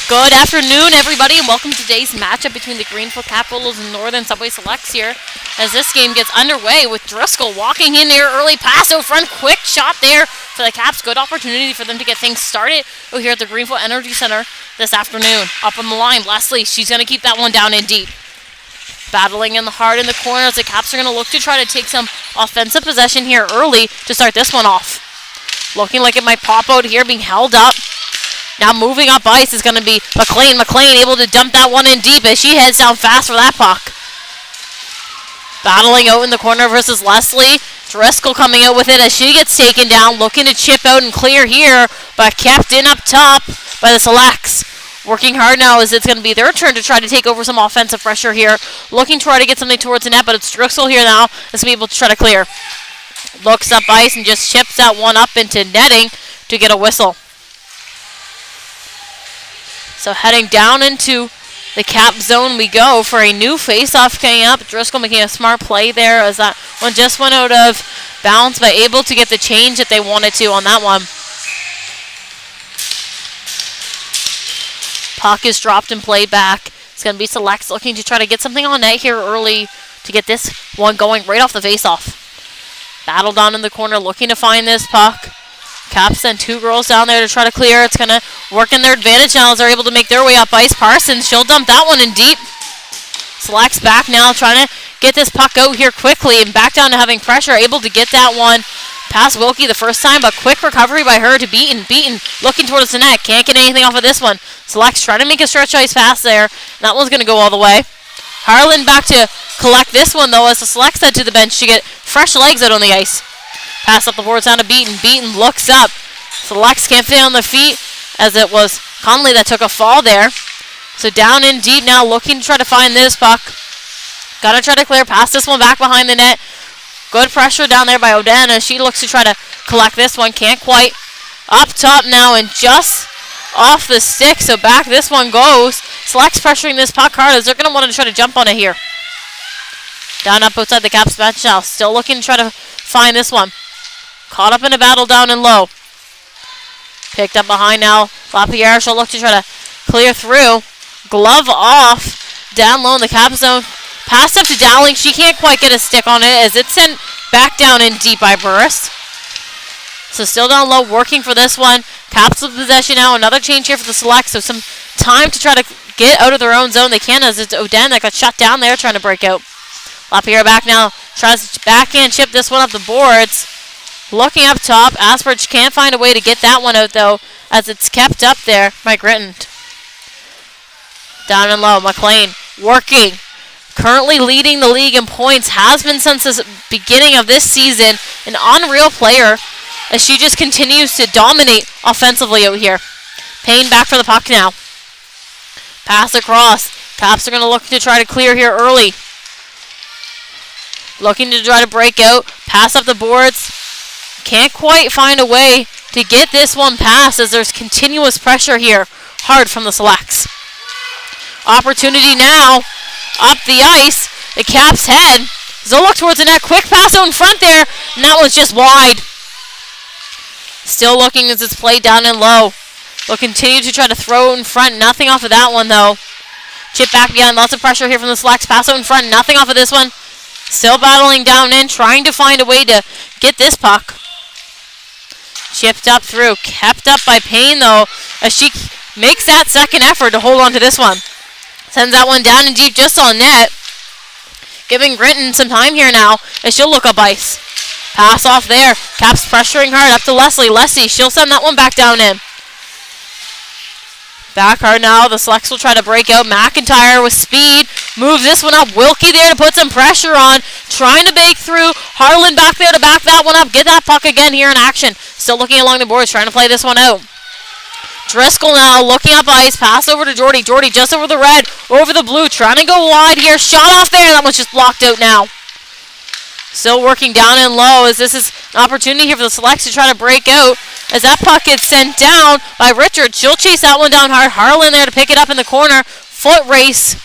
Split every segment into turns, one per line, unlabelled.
Good afternoon, everybody, and welcome to today's matchup between the Greenfoot Capitals and Northern Subway Selects here as this game gets underway with Driscoll walking in there early, pass out front, quick shot there for the Caps. Good opportunity for them to get things started here at the Greenfoot Energy Center this afternoon. Up on the line, Leslie, she's going to keep that one down in deep. Battling in the hard in the corner as the Caps are going to look to try to take some offensive possession here early to start this one off. Looking like it might pop out here, being held up. Now moving up ice is going to be McLean. McLean able to dump that one in deep as she heads down fast for that puck. Battling out in the corner versus Leslie. Driscoll coming out with it as she gets taken down. Looking to chip out and clear here, but kept in up top by the Selects. Working hard now as it's going to be their turn to try to take over some offensive pressure here. Looking to try to get something towards the net, but it's Driscoll here now that's going to be able to try to clear. Looks up ice and just chips that one up into netting to get a whistle. So heading down into the Cap zone we go for a new face-off coming up. Driscoll making a smart play there as that one just went out of bounds, but able to get the change that they wanted to on that one. Puck is dropped and played back. It's going to be Selects looking to try to get something on net here early to get this one going right off the face-off. Battle down in the corner looking to find this puck. Caps send two girls down there to try to clear. It's going to work in their advantage now as they're able to make their way up ice. Parsons, she'll dump that one in deep. Selects back now, trying to get this puck out here quickly and back down to having pressure. Able to get that one past Wilkie the first time, but quick recovery by her to Beaton. Beaton looking towards the net. Can't get anything off of this one. Selects trying to make a stretch ice pass there. And that one's going to go all the way. Harlan back to collect this one, though, as the Selects head to the bench to get fresh legs out on the ice. Pass up the boards down to Beaton. Beaton looks up. Selects can't stay on their feet as it was Conley that took a fall there. So down in deep now, looking to try to find this puck. Gotta try to clear past this one back behind the net. Good pressure down there by Oden as she looks to try to collect this one. Can't quite. Up top now and just off the stick. So back this one goes. Selects pressuring this puck hard as they're going to want to try to jump on it here. Down up outside the Caps bench now. Still looking to try to find this one. Caught up in a battle down and low. Picked up behind now. LaPierre she'll look to try to clear through. Glove off. Down low in the Cap zone. Pass up to Dowling. She can't quite get a stick on it as it's sent back down in deep by Burris. So still down low, working for this one. Caps with possession now. Another change here for the Select. So some time to try to get out of their own zone. They can as it's Oden that got shut down there trying to break out. LaPierre back now. Tries to backhand chip this one up the boards. Looking up top, Asperge can't find a way to get that one out, though, as it's kept up there by Gritton. Down and low, McLean working. Currently leading the league in points, has been since the beginning of this season. An unreal player as she just continues to dominate offensively out here. Payne back for the puck now. Pass across. Caps are going to look to try to clear here early. Looking to try to break out. Pass up the boards. Can't quite find a way to get this one past as there's continuous pressure here. Hard from the Selects. Opportunity now. Up the ice. The Caps head. Zolak towards the net. Quick pass out in front there. And that one's just wide. Still looking as it's played down and low. They'll continue to try to throw in front. Nothing off of that one, though. Chip back behind. Lots of pressure here from the Selects. Pass out in front. Nothing off of this one. Still battling down in. Trying to find a way to get this puck. Chipped up through. Kept up by Payne, though, as she makes that second effort to hold on to this one. Sends that one down and deep just on net. Giving Gritton some time here now as she'll look up ice. Pass off there. Caps pressuring hard up to Leslie. Leslie, she'll send that one back down in. Back hard now. The Selects will try to break out. McIntyre with speed. Moves this one up. Wilkie there to put some pressure on. Trying to bake through. Harlan back there to back that one up. Get that puck again here in action. Still looking along the boards. Trying to play this one out. Driscoll now looking up ice. Pass over to Jordy. Jordy just over the red. Over the blue. Trying to go wide here. Shot off there. That one's just blocked out now. Still working down and low as this is an opportunity here for the Selects to try to break out. As that puck gets sent down by Richard. She'll chase that one down hard. Harlan there to pick it up in the corner. Foot race.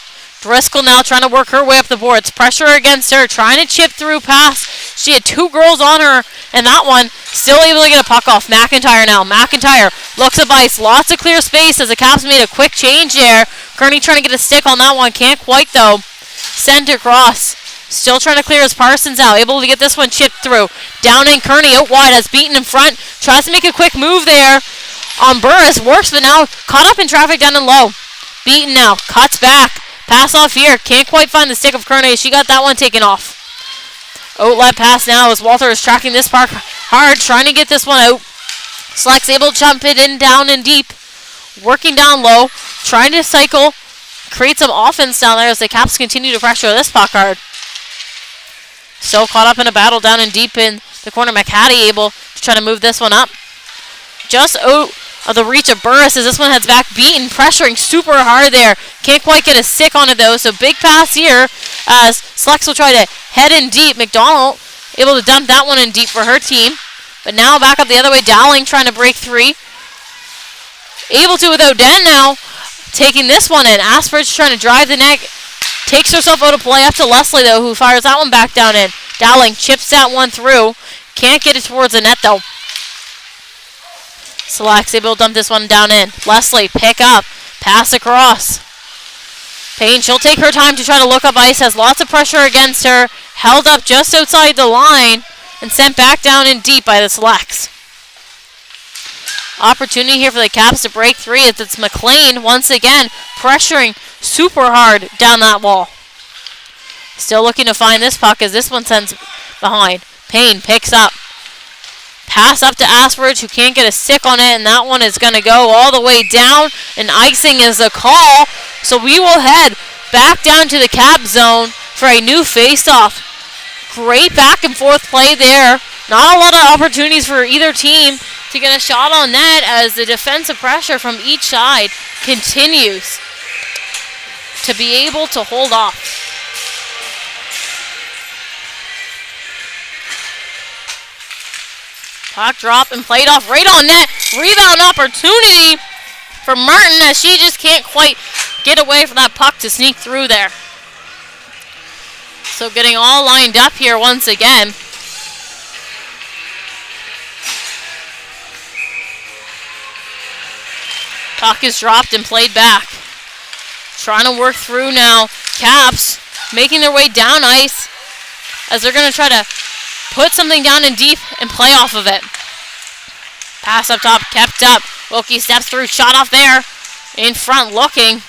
Driscoll now trying to work her way up the boards. Pressure against her. Trying to chip through past. She had two girls on her. And that one Still able to get a puck off. McIntyre now. McIntyre looks at ice. Lots of clear space as the Caps made a quick change there. Kearney trying to get a stick on that one. Can't quite, though. Sent across. Still trying to clear his Parsons out. Able to get this one chipped through. Down in Kearney. Out wide. Has beaten in front. Tries to make a quick move there on Burris. Works, but now caught up in traffic down and low. Beaten now. Cuts back. Pass off here. Can't quite find the stick of Kearney. She got that one taken off. Outlet pass now as Walter is tracking this park hard. Trying to get this one out. Slack's able to jump it in down and deep. Working down low. Trying to cycle. Create some offense down there as the Caps continue to pressure this puck hard. Still caught up in a battle down and deep in the corner. McHattie able to try to move this one up. Just out of the reach of Burris as this one heads back. Beaten, pressuring super hard there. Can't quite get a stick on it though. So big pass here as Slex will try to head in deep. McDonald able to dump that one in deep for her team. But now back up the other way. Dowling trying to break free. Able to with Oden now. Taking this one in. Asperge trying to drive the net. Takes herself out of play up to Leslie, though, who fires that one back down in. Dowling chips that one through. Can't get it towards the net, though. Slacks able to dump this one down in. Leslie, pick up. Pass across. Payne, she'll take her time to try to look up ice. Has lots of pressure against her. Held up just outside the line. And sent back down in deep by the Slacks. Opportunity here for the Caps to break free. It's McLean once again pressuring super hard down that wall. Still looking to find this puck as this one sends behind. Payne picks up. Pass up to Asperge, who can't get a stick on it, and that one is going to go all the way down, and icing is a call. So we will head back down to the Cap zone for a new face-off. Great back and forth play there. Not a lot of opportunities for either team to get a shot on net as the defensive pressure from each side continues to be able to hold off. Puck drop and played off right on net. Rebound opportunity for Martin as she just can't quite get away from that puck to sneak through there. So getting all lined up here once again. Puck is dropped and played back. Trying to work through now. Caps making their way down ice as they're going to try to put something down in deep and play off of it. Pass up top, kept up. Wilkie steps through, shot off there. In front looking.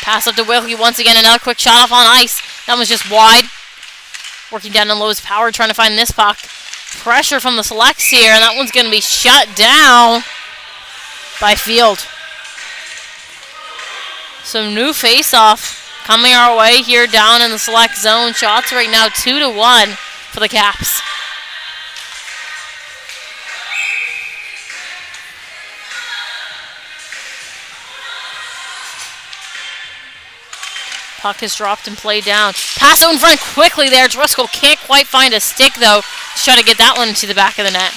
Pass up to Wilkie once again. Another quick shot off on ice. That was just wide. Working down on Lowe's power, trying to find this puck. Pressure from the Selects here, and that one's going to be shut down by Field. So new face-off coming our way here down in the Select zone. Shots right now 2-1 for the Caps. Puck is dropped and played down. Pass out in front quickly there. Driscoll can't quite find a stick, though, to try to get that one to the back of the net.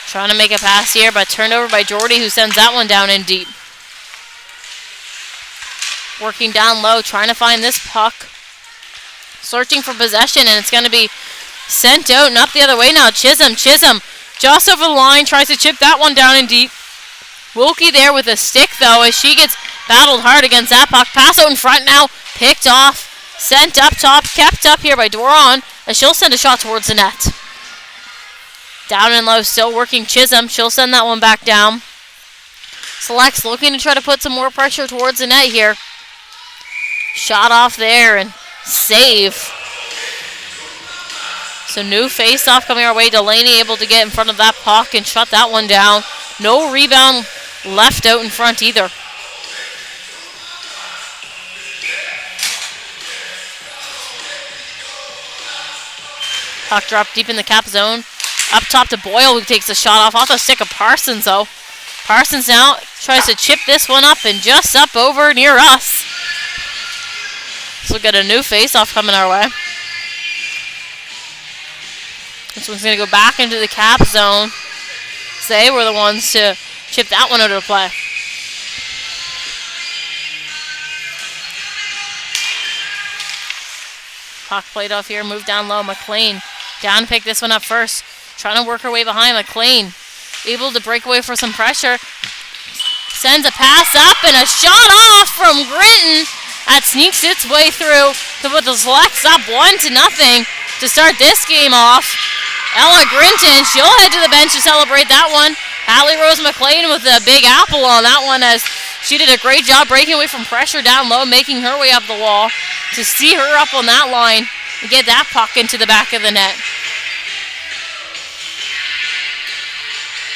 Trying to make a pass here, but turned over by Jordy, who sends that one down in deep. Working down low, trying to find this puck. Searching for possession, and it's going to be sent out and up the other way now. Chisholm just over the line, tries to chip that one down in deep. Wilkie there with a stick, though, as she gets battled hard against that puck. Pass out in front now, picked off, sent up top, kept up here by Doron, as she'll send a shot towards the net. Down and low, still working Chisholm. She'll send that one back down. Selects looking to try to put some more pressure towards the net here. Shot off there and save. So new face-off coming our way. Delaney able to get in front of that puck and shut that one down. No rebound left out in front either. Puck dropped deep in the Cap zone. Up top to Boyle, who takes a shot off the stick of Parsons, though. Parsons now tries to chip this one up and just up over near us. So we'll get a new face-off coming our way. This one's going to go back into the Cap zone. So they were the ones to chip that one out of play. Puck played off here, moved down low. McLean down to pick this one up first. trying to work her way behind McLean. Able to break away for some pressure. Sends a pass up and a shot off from Grinton. That sneaks its way through to put the Selects up 1-0 to start this game off. Ella Grinton, she'll head to the bench to celebrate that one. Hallie Rose McLean with a big apple on that one, as she did a great job breaking away from pressure down low, making her way up the wall to see her up on that line and get that puck into the back of the net.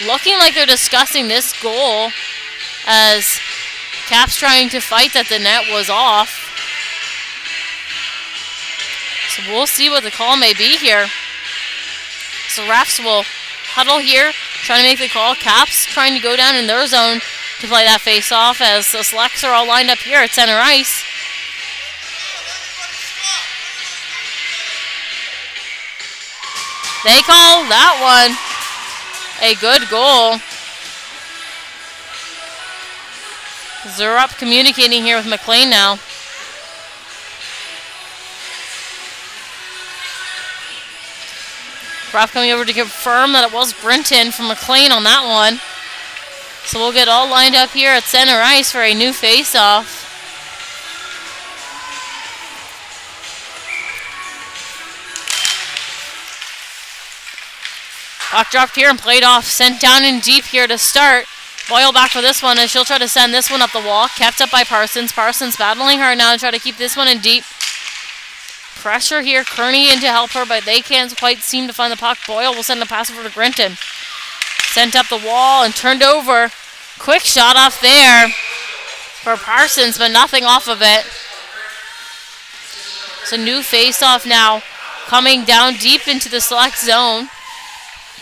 Looking like they're discussing this goal, as Caps trying to fight that the net was off. So we'll see what the call may be here. So refs will huddle here, trying to make the call. Caps trying to go down in their zone to play that face-off, as the Selects are all lined up here at center ice. They call that one a good goal. They're up communicating here with McLean now. Ref coming over to confirm that it was Brinton from McLean on that one. So we'll get all lined up here at center ice for a new face-off. Puck dropped here and played off. Sent down in deep here to start. Boyle back for this one as she'll try to send this one up the wall. Kept up by Parsons. Parsons battling hard now to try to keep this one in deep. Pressure here. Kearney in to help her, but they can't quite seem to find the puck. Boyle will send a pass over to Grinton. Sent up the wall and turned over. Quick shot off there for Parsons, but nothing off of it. So new face-off now coming down deep into the Select zone.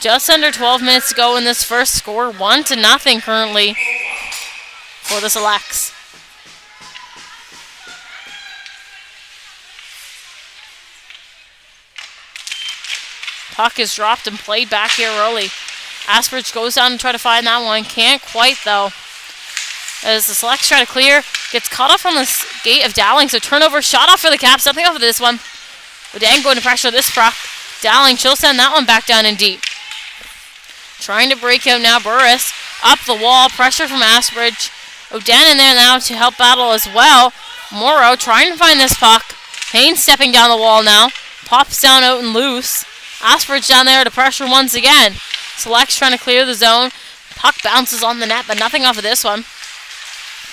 Just under 12 minutes to go in this first score. 1-0 currently for the Selects. Puck is dropped and played back here early. Asperge goes down and try to find that one. Can't quite, though. As the Selects try to clear, gets caught off on the gate of Dowling. So turnover, shot off for the Caps. Nothing off of this one. O'Dan going to pressure this puck. Dowling, she'll send that one back down in deep. Trying to break out now, Burris. Up the wall, pressure from Asperge. O'Dan in there now to help battle as well. Morrow trying to find this puck. Haynes stepping down the wall now. Pops down out and loose. Asperge down there to pressure once again. Selects trying to clear the zone. Puck bounces on the net, but nothing off of this one.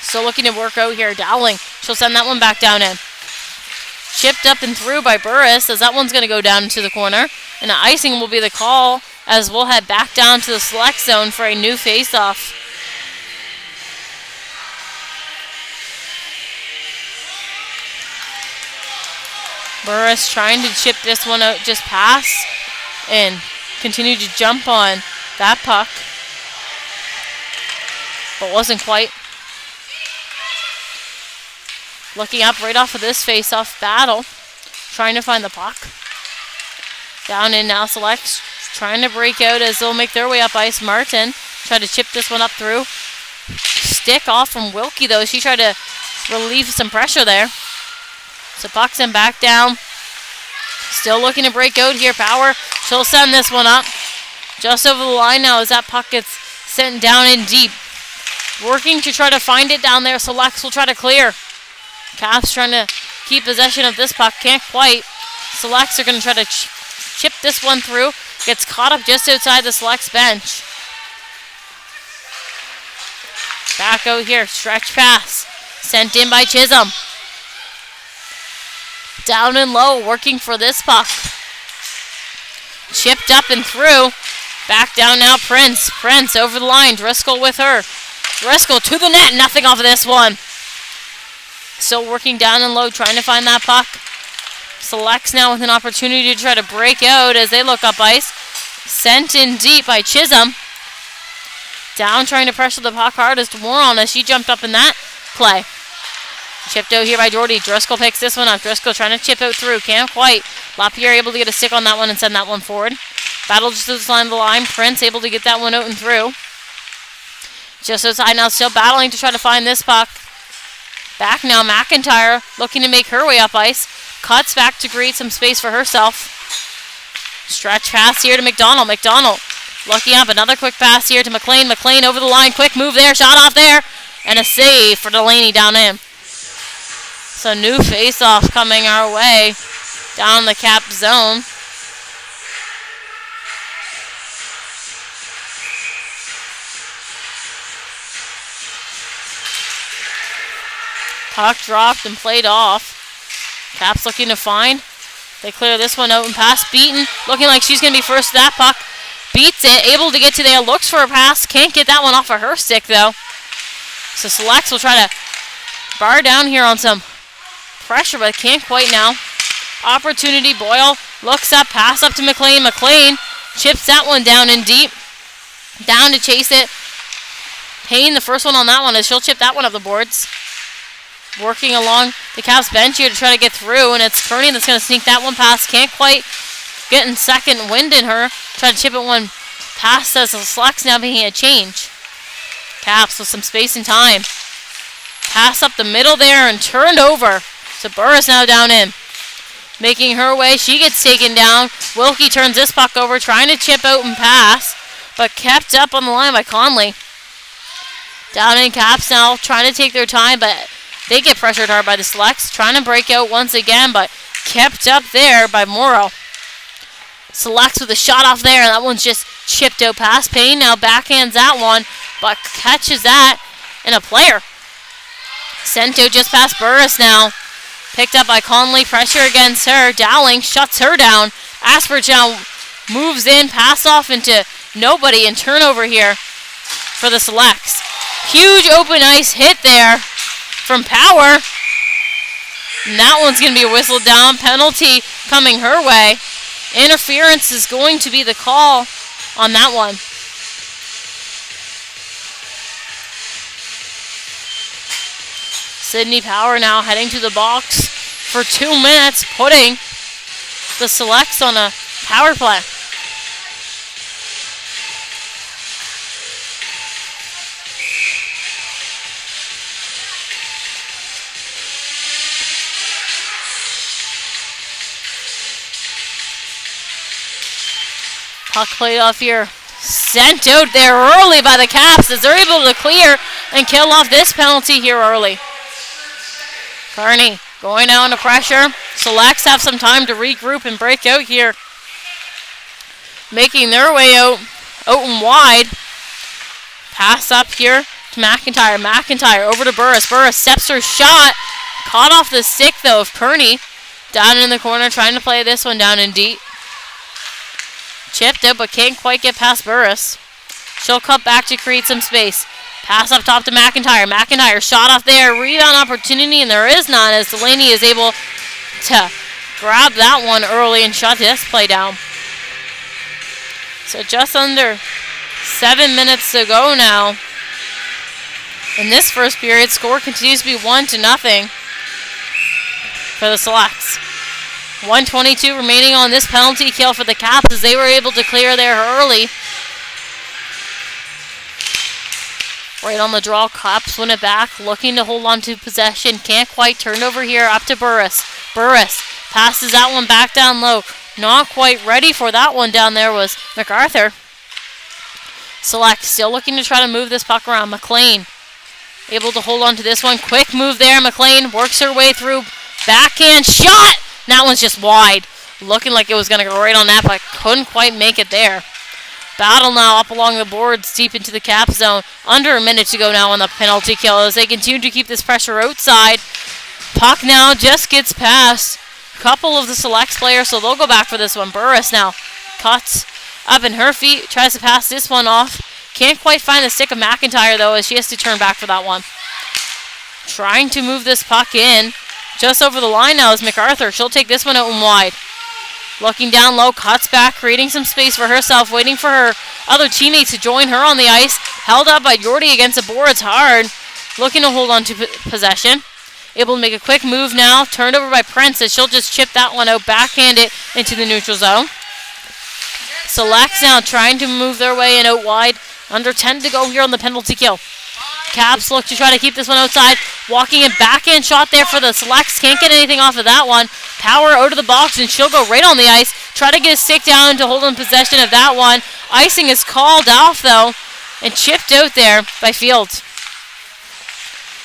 Still looking to work out here. Dowling, she'll send that one back down in. Chipped up and through by Burris, as that one's going to go down to the corner. And the icing will be the call, as we'll head back down to the Select zone for a new face-off. Burris trying to chip this one out, just pass, and continue to jump on that puck. But wasn't quite. Looking up right off of this face-off battle. Trying to find the puck. Down in now, Selects trying to break out as they'll make their way up ice. Martin tried to chip this one up through. Stick off from Wilkie, though. She tried to relieve some pressure there. So puck's in back down. Still looking to break out here. Power. She'll send this one up. Just over the line now as that puck gets sent down in deep. Working to try to find it down there. Selects will try to clear. Caps trying to keep possession of this puck. Can't quite. Selects are going to try to chip this one through. Gets caught up just outside the Selects bench. Back out here. Stretch pass. Sent in by Chisholm. Down and low, working for this puck. Chipped up and through. Back down now, Prince. Prince over the line. Driscoll with her. Driscoll to the net. Nothing off of this one. Still working down and low, trying to find that puck. Selects now with an opportunity to try to break out as they look up ice. Sent in deep by Chisholm. Down trying to pressure the puck hardest. Warren as she jumped up in that play. Chipped out here by Jordy. Driscoll picks this one up. Driscoll trying to chip out through. Can't quite. LaPierre able to get a stick on that one and send that one forward. Battle just outside the line. Prince able to get that one out and through. Just outside now, still battling to try to find this puck. Back now, McIntyre looking to make her way up ice. Cuts back to create some space for herself. Stretch pass here to McDonald. McDonald looking up. Another quick pass here to McLean. McLean over the line. Quick move there. Shot off there. And a save for Delaney down in. So new face-off coming our way down the Cap zone. Puck dropped and played off. Caps looking to find. They clear this one out and pass. Beaton looking like she's going to be first to that puck. Beats it. Able to get to there. Looks for a pass. Can't get that one off of her stick though. So Selects will try to bar down here on some pressure, but can't quite now. Opportunity. Boyle looks up. Pass up to McLean. McLean chips that one down in deep. Down to chase it. Payne, the first one on that one, as she'll chip that one up the boards. Working along the Caps bench here to try to get through, and it's Kearney that's going to sneak that one past. Can't quite get in second wind in her. Try to chip it one past as the Selects now making a change. Caps with some space and time. Pass up the middle there and turned over. So Burris now down in. Making her way. She gets taken down. Wilkie turns this puck over, trying to chip out and pass, but kept up on the line by Conley. Down in Caps now, trying to take their time, but they get pressured hard by the Selects. Trying to break out once again, but kept up there by Morrow. Selects with a shot off there, and that one's just chipped out past Payne. Now backhands that one, but catches that in a player. Sent out just past Burris now. Picked up by Conley. Pressure against her. Dowling shuts her down. Asperge now moves in. Pass off into nobody, and turnover here for the Selects. Huge open ice hit there from Power. And that one's going to be whistled down. Penalty coming her way. Interference is going to be the call on that one. Sydney Power now heading to the box for 2 minutes, putting the Selects on a power play. Puck played off here. Sent out there early by the Caps as they're able to clear and kill off this penalty here early. Kearney going out under pressure. Selects have some time to regroup and break out here. Making their way out and wide. Pass up here to McIntyre. McIntyre over to Burris. Burris steps her shot. Caught off the stick though of Kearney. Down in the corner trying to play this one down in deep. Chipped it, but can't quite get past Burris. She'll cut back to create some space. Pass up top to McIntyre. McIntyre shot off there. Rebound opportunity, and there is none as Delaney is able to grab that one early and shut this play down. So just under 7 minutes to go now. In this first period, score continues to be 1-0 for the Selects. 1:22 remaining on this penalty kill for the Caps as they were able to clear there early. Right on the draw, Caps win it back, looking to hold on to possession. Can't quite turn over here, up to Burris. Burris passes that one back down low. Not quite ready for that one down there was MacArthur. Select still looking to try to move this puck around. McLean able to hold on to this one. Quick move there. McLean works her way through. Backhand shot! That one's just wide. Looking like it was going to go right on that, but couldn't quite make it there. Battle now up along the boards deep into the Cap zone. Under a minute to go now on the penalty kill as they continue to keep this pressure outside. Puck now just gets past a couple of the Selects players, so they'll go back for this one. Burris now cuts up in her feet, tries to pass this one off. Can't quite find the stick of McIntyre though as she has to turn back for that one. Trying to move this puck in. Just over the line now is MacArthur. She'll take this one out and wide. Looking down low, cuts back, creating some space for herself, waiting for her other teammates to join her on the ice. Held up by Yordi against the boards hard. Looking to hold on to possession. Able to make a quick move now. Turned over by Prentice. She'll just chip that one out, backhand it into the neutral zone. Selects now trying to move their way in out wide. Under 10 to go here on the penalty kill. Caps look to try to keep this one outside. Walking in backhand shot there for the Selects. Can't get anything off of that one. Power out of the box, and she'll go right on the ice. Try to get a stick down to hold in possession of that one. Icing is called off, though, and chipped out there by Fields.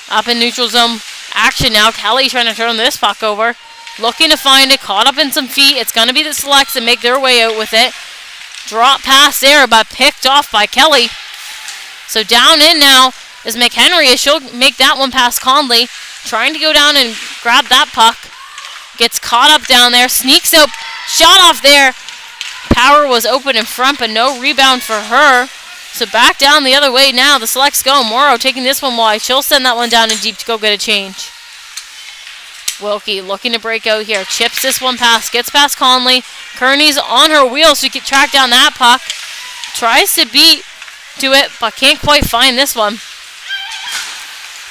Up in neutral zone action now. Kelly trying to turn this puck over. Looking to find it. Caught up in some feet. It's going to be the Selects that make their way out with it. Drop pass there, but picked off by Kelly. So down in now is McHenry, as she'll make that one past Conley. Trying to go down and grab that puck. Gets caught up down there. Sneaks out. Shot off there. Power was open in front, but no rebound for her. So back down the other way now. The Selects go. Morrow taking this one wide. She'll send that one down and deep to go get a change. Wilkie looking to break out here. Chips this one past. Gets past Conley. Kearney's on her wheels, so you can track down that puck. Tries to beat to it, but can't quite find this one.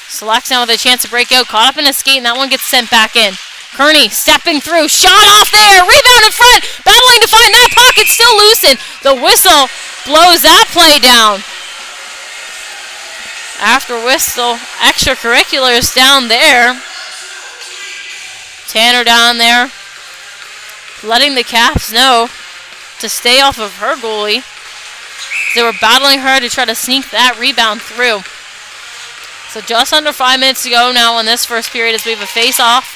Selects now with a chance to break out. Caught up in a skate, and that one gets sent back in. Kearney stepping through. Shot off there. Rebound in front. Battling to find that puck. It's still loosened. The whistle blows that play down. After whistle, extracurriculars down there. Tanner down there letting the Caps know to stay off of her goalie. They were battling her to try to sneak that rebound through. So just under 5 minutes to go now in this first period as we have a face-off.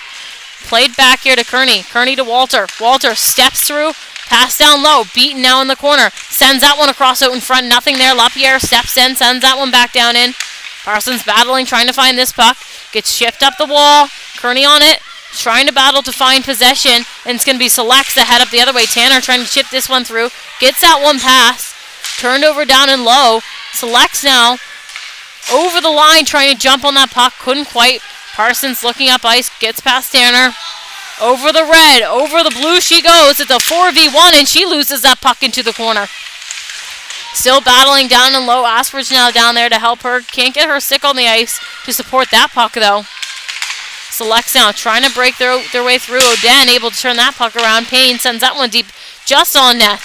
Played back here to Kearney. Kearney to Walter. Walter steps through. Pass down low. Beaten now in the corner. Sends that one across out in front. Nothing there. LaPierre steps in. Sends that one back down in. Parsons battling, trying to find this puck. Gets shipped up the wall. Kearney on it. Trying to battle to find possession. And it's going to be Selects that head up the other way. Tanner trying to chip this one through. Gets that one pass. Turned over down and low. Selects now. Over the line trying to jump on that puck. Couldn't quite. Parsons looking up ice. Gets past Tanner. Over the red. Over the blue she goes. It's a 4v1 and she loses that puck into the corner. Still battling down and low. Asperge now down there to help her. Can't get her stick on the ice to support that puck though. Selects now trying to break their way through. Oden able to turn that puck around. Payne sends that one deep just on net.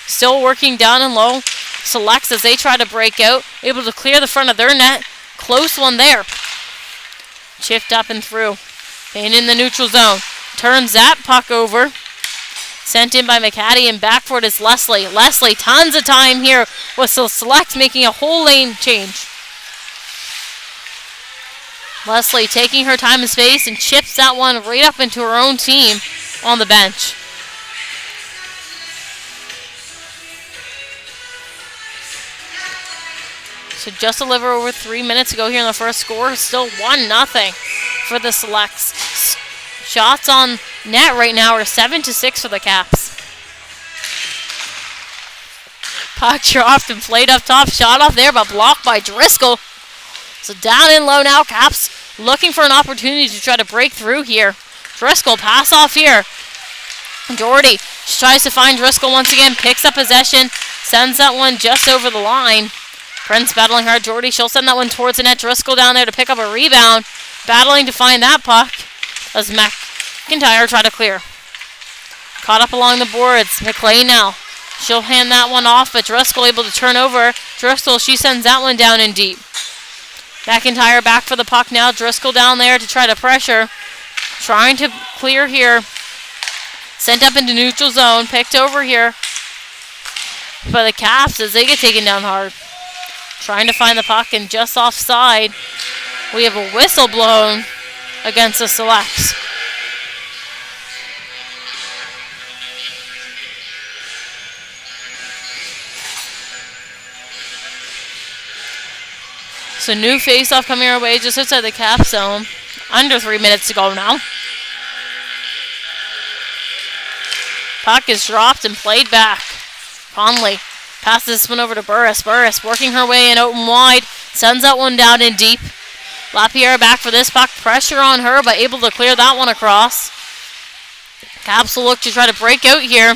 Still working down and low. Selects as they try to break out. Able to clear the front of their net. Close one there. Chipped up and through. Payne in the neutral zone. Turns that puck over. Sent in by McCaddy and back for it is Leslie. Leslie, tons of time here with Selects making a whole lane change. Leslie taking her time and space and chips that one right up into her own team on the bench. So just a little over 3 minutes to go here in the first score. Still 1-0 for the Selects. Shots on net right now are 7-6 for the Caps. Puck dropped and played up top. Shot off there but blocked by Driscoll. So down in low now. Caps looking for an opportunity to try to break through here. Driscoll pass off here. Doherty tries to find Driscoll once again. Picks up possession. Sends that one just over the line. Prince battling hard. Doherty, she'll send that one towards the net. Driscoll down there to pick up a rebound. Battling to find that puck as McIntyre try to clear. Caught up along the boards. McLean now. She'll hand that one off, but Driscoll able to turn over. Driscoll, she sends that one down in deep. McIntyre back for the puck now. Driscoll down there to try to pressure. Trying to clear here. Sent up into neutral zone. Picked over here by the Caps as they get taken down hard. Trying to find the puck and just offside. We have a whistle blown against the Selects. So new face-off coming our way just outside the Cap zone. Under 3 minutes to go now. Puck is dropped and played back. Conley passes this one over to Burris. Burris working her way in out and wide. Sends that one down in deep. LaPierre back for this puck. Pressure on her, but able to clear that one across. Caps will look to try to break out here.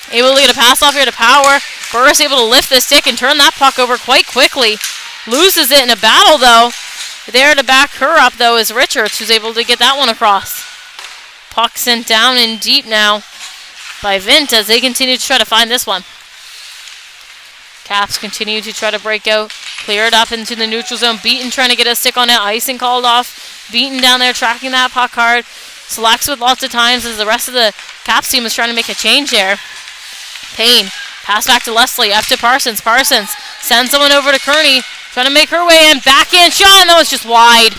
Able to get a pass off here to Power. Burris able to lift the stick and turn that puck over quite quickly. Loses it in a battle, though. There to back her up, though, is Richards, who's able to get that one across. Puck sent down in deep now by Vint as they continue to try to find this one. Caps continue to try to break out. Clear it up into the neutral zone. Beaton trying to get a stick on it. Icing called off. Beaton down there tracking that puck hard. Selects with lots of times as the rest of the Caps team is trying to make a change there. Payne. Pass back to Leslie. Up to Parsons. Parsons sends someone over to Kearney. Trying to make her way in. Backhand shot, and that was just wide.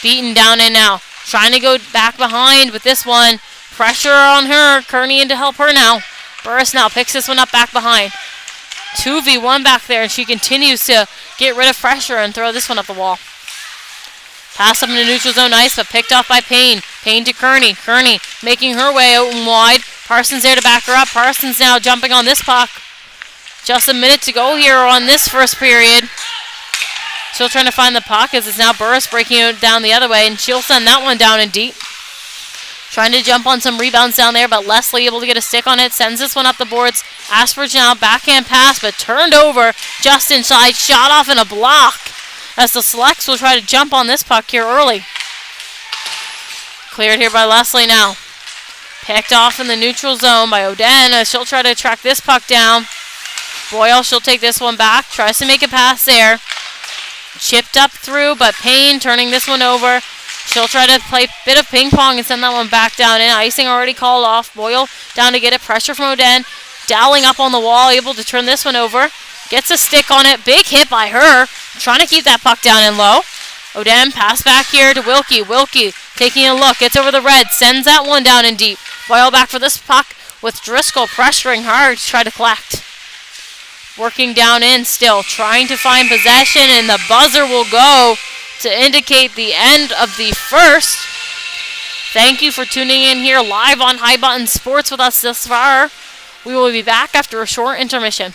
Beaten down in now. Trying to go back behind with this one. Pressure on her. Kearney in to help her now. Burris now picks this one up back behind. 2v1 back there, and she continues to get rid of pressure and throw this one up the wall. Pass up into neutral zone ice, but picked off by Payne. Payne to Kearney. Kearney making her way out and wide. Parsons there to back her up. Parsons now jumping on this puck. Just a minute to go here on this first period. Still trying to find the puck as it's now Burris breaking it down the other way, and she'll send that one down and deep. Trying to jump on some rebounds down there, but Leslie able to get a stick on it. Sends this one up the boards. Ashford now backhand pass, but turned over just inside. Shot off in a block as the Selects will try to jump on this puck here early. Cleared here by Leslie now. Picked off in the neutral zone by Oden as she'll try to track this puck down. Boyle, she'll take this one back. Tries to make a pass there. Chipped up through, but Payne turning this one over. She'll try to play a bit of ping pong and send that one back down in. Icing already called off. Boyle down to get it. Pressure from Oden. Dowling up on the wall, able to turn this one over. Gets a stick on it. Big hit by her. Trying to keep that puck down and low. Oden pass back here to Wilkie. Wilkie taking a look. Gets over the red. Sends that one down and deep. Boyle back for this puck with Driscoll pressuring hard to try to collect. Working down in still. Trying to find possession, and the buzzer will go to indicate the end of the first. Thank you for tuning in here live on High Button Sports with us this far. We will be back after a short intermission.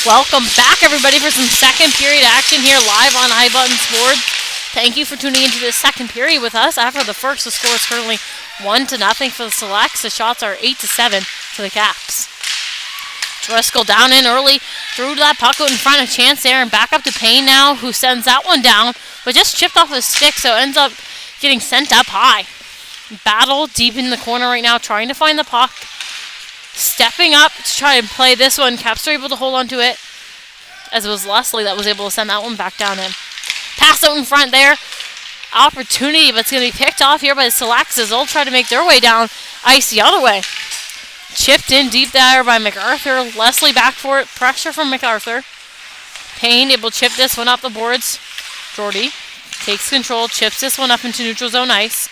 Welcome back, everybody, for some second period action here live on iButton Sports. Thank you for tuning into this second period with us. After the first, the score is currently 1-0 for the Selects. The shots are 8-7 for the Caps. Driscoll down in early, threw that puck out in front, a chance there, and back up to Payne now, who sends that one down, but just chipped off his stick, so ends up getting sent up high. Battle deep in the corner right now, trying to find the puck. Stepping up to try and play this one. Caps are able to hold on to it, as it was Leslie that was able to send that one back down in. Pass out in front there. Opportunity, but it's going to be picked off here by the Selects as they'll try to make their way down ice the other way. Chipped in deep there by MacArthur. Leslie back for it. Pressure from MacArthur. Payne able to chip this one up the boards. Jordy takes control, chips this one up into neutral zone ice.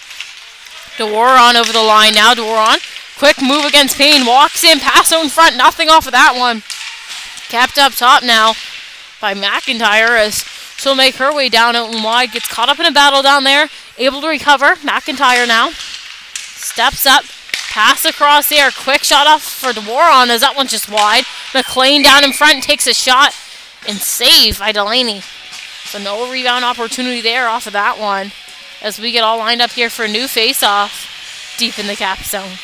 DeWaron over the line now. DeWaron, quick move against Payne. Walks in, pass out in front. Nothing off of that one. Kept up top now by McIntyre as she'll make her way down out and wide. Gets caught up in a battle down there. Able to recover. McIntyre now. Steps up. Pass across there. Quick shot off for DeWaron as that one's just wide. McLean down in front takes a shot and save by Delaney. So no rebound opportunity there off of that one as we get all lined up here for a new face-off deep in the Cap zone.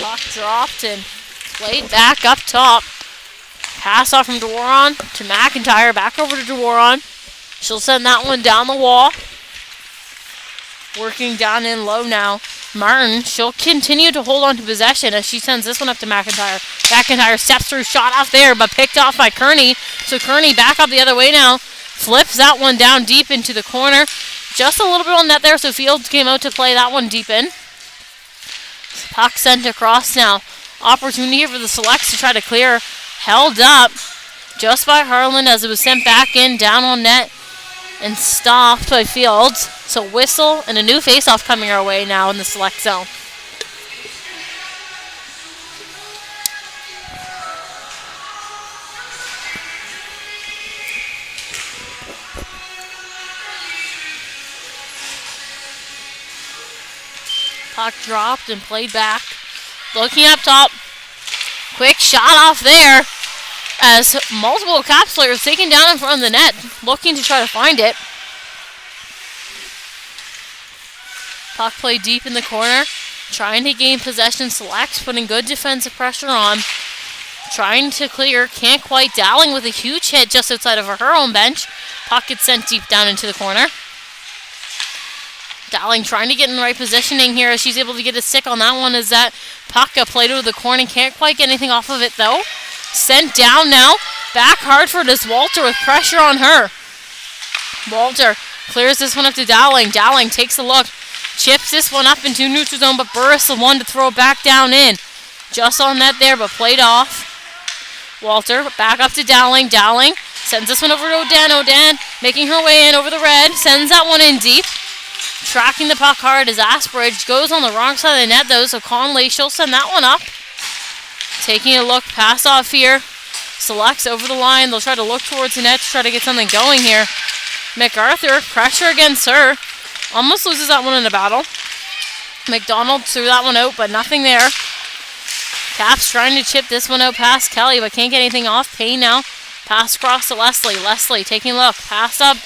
Puck dropped and played back up top. Pass off from DeWaron to McIntyre. Back over to DeWaron. She'll send that one down the wall. Working down in low now. Martin, she'll continue to hold on to possession as she sends this one up to McIntyre. McIntyre steps through, shot off there, but picked off by Kearney. So Kearney back up the other way now. Flips that one down deep into the corner. Just a little bit on net there, so Fields came out to play that one deep in. Puck sent across now. Opportunity here for the Selects to try to clear. Held up just by Harlan as it was sent back in, down on net, and stopped by Fields. So whistle and a new faceoff coming our way now in the Select zone. Puck dropped and played back. Looking up top. Quick shot off there as multiple Caps players taken down in front of the net, looking to try to find it. Puck played deep in the corner, trying to gain possession. Select, putting good defensive pressure on. Trying to clear, can't quite. Dowling with a huge hit just outside of her own bench. Puck gets sent deep down into the corner. Dowling trying to get in the right positioning here as she's able to get a stick on that one as that puck played over the corner. Can't quite get anything off of it though. Sent down now. Back Hartford is Walter with pressure on her. Walter clears this one up to Dowling. Dowling takes a look. Chips this one up into neutral zone, but Burris the one to throw it back down in. Just on net there, but played off. Walter back up to Dowling. Dowling sends this one over to Oden. Oden making her way in over the red. Sends that one in deep. Tracking the puck hard as Asbridge goes on the wrong side of the net though, so Conley, she'll send that one up. Taking a look, pass off here. Selects over the line. They'll try to look towards the net to try to get something going here. MacArthur, pressure against her. Almost loses that one in a battle. McDonald threw that one out, but nothing there. Caps trying to chip this one out past Kelly, but can't get anything off. Payne now. Pass across to Leslie. Leslie taking a look. Pass up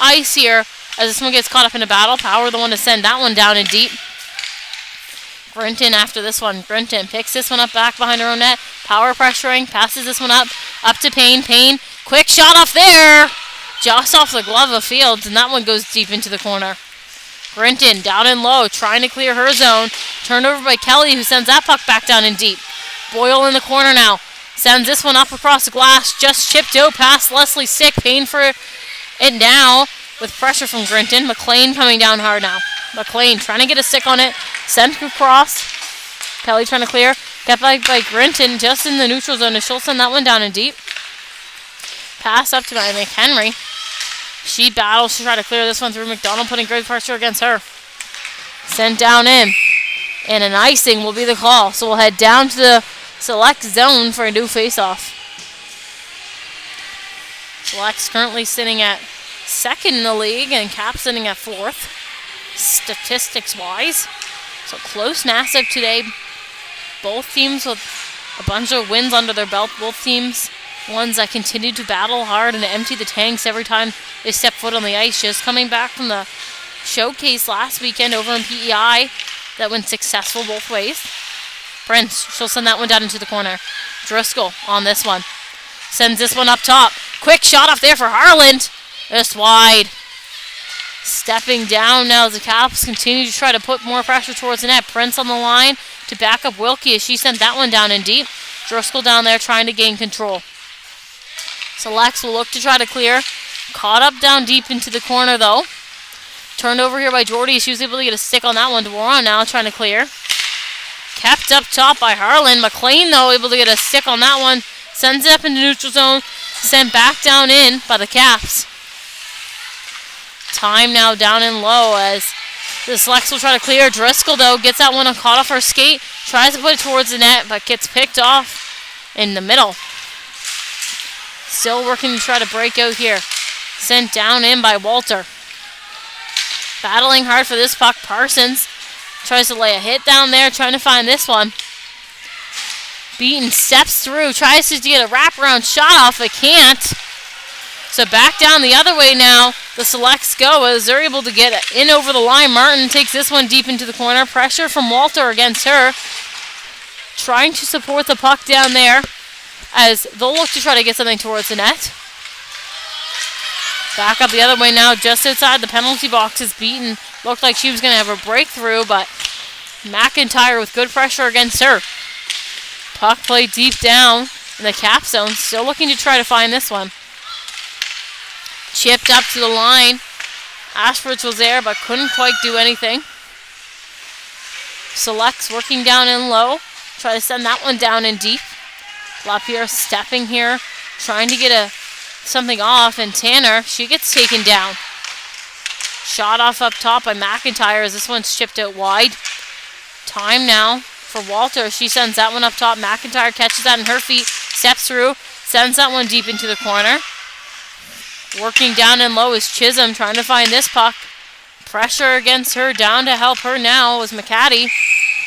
ice here as this one gets caught up in a battle. Power the one to send that one down in deep. Brenton after this one. Brenton picks this one up back behind her own net. Power pressuring. Passes this one up to Payne. Payne, quick shot off there. Just off the glove of Fields, and that one goes deep into the corner. Brenton down and low, trying to clear her zone. Turned over by Kelly, who sends that puck back down in deep. Boyle in the corner now. Sends this one up across the glass. Just chipped out past Leslie Sick. Payne for it now with pressure from Grinton. McLean coming down hard now. McLean trying to get a stick on it. Sent across. Kelly trying to clear. Kept by Grinton just in the neutral zone. And she'll send that one down in deep. Pass up to McHenry. She battles to try to clear this one through. McDonald putting great pressure against her. Sent down in. And an icing will be the call. So we'll head down to the Select zone for a new face-off. Select's currently sitting at second in the league and Cap sitting at fourth, statistics-wise. So close Nassau today. Both teams with a bunch of wins under their belt. Both teams ones that continue to battle hard and empty the tanks every time they step foot on the ice. Just coming back from the showcase last weekend over in PEI that went successful both ways. Prince, she'll send that one down into the corner. Driscoll on this one. Sends this one up top. Quick shot off there for Harland. Just wide. Stepping down now as the Caps continue to try to put more pressure towards the net. Prince on the line to back up Wilkie as she sent that one down in deep. Driscoll down there trying to gain control. Selects will look to try to clear. Caught up down deep into the corner though. Turned over here by Jordy. She was able to get a stick on that one. Dworon now trying to clear. Kept up top by Harlan. McLean though able to get a stick on that one. Sends it up into neutral zone. Sent back down in by the Caps. Time now down and low as the Selects will try to clear. Driscoll though gets that one caught off her skate. Tries to put it towards the net but gets picked off in the middle. Still working to try to break out here. Sent down in by Walter. Battling hard for this puck. Parsons tries to lay a hit down there, trying to find this one. Beaton steps through, tries to get a wraparound shot off, but can't. So back down the other way now. The Selects go as they're able to get in over the line. Martin takes this one deep into the corner. Pressure from Walter against her. Trying to support the puck down there as they'll look to try to get something towards the net. Back up the other way now, just outside the penalty box is Beaton. Looked like she was going to have a breakthrough, but McIntyre with good pressure against her. Puck played deep down in the Cap zone. Still looking to try to find this one. Chipped up to the line. Ashford was there, but couldn't quite do anything. Selects working down in low. Try to send that one down in deep. LaPierre stepping here, trying to get something off, and Tanner, she gets taken down. Shot off up top by McIntyre as this one's chipped out wide. Time now for Walter. She sends that one up top. McIntyre catches that in her feet, steps through, sends that one deep into the corner. Working down and low is Chisholm trying to find this puck. Pressure against her, down to help her now is McCaddy.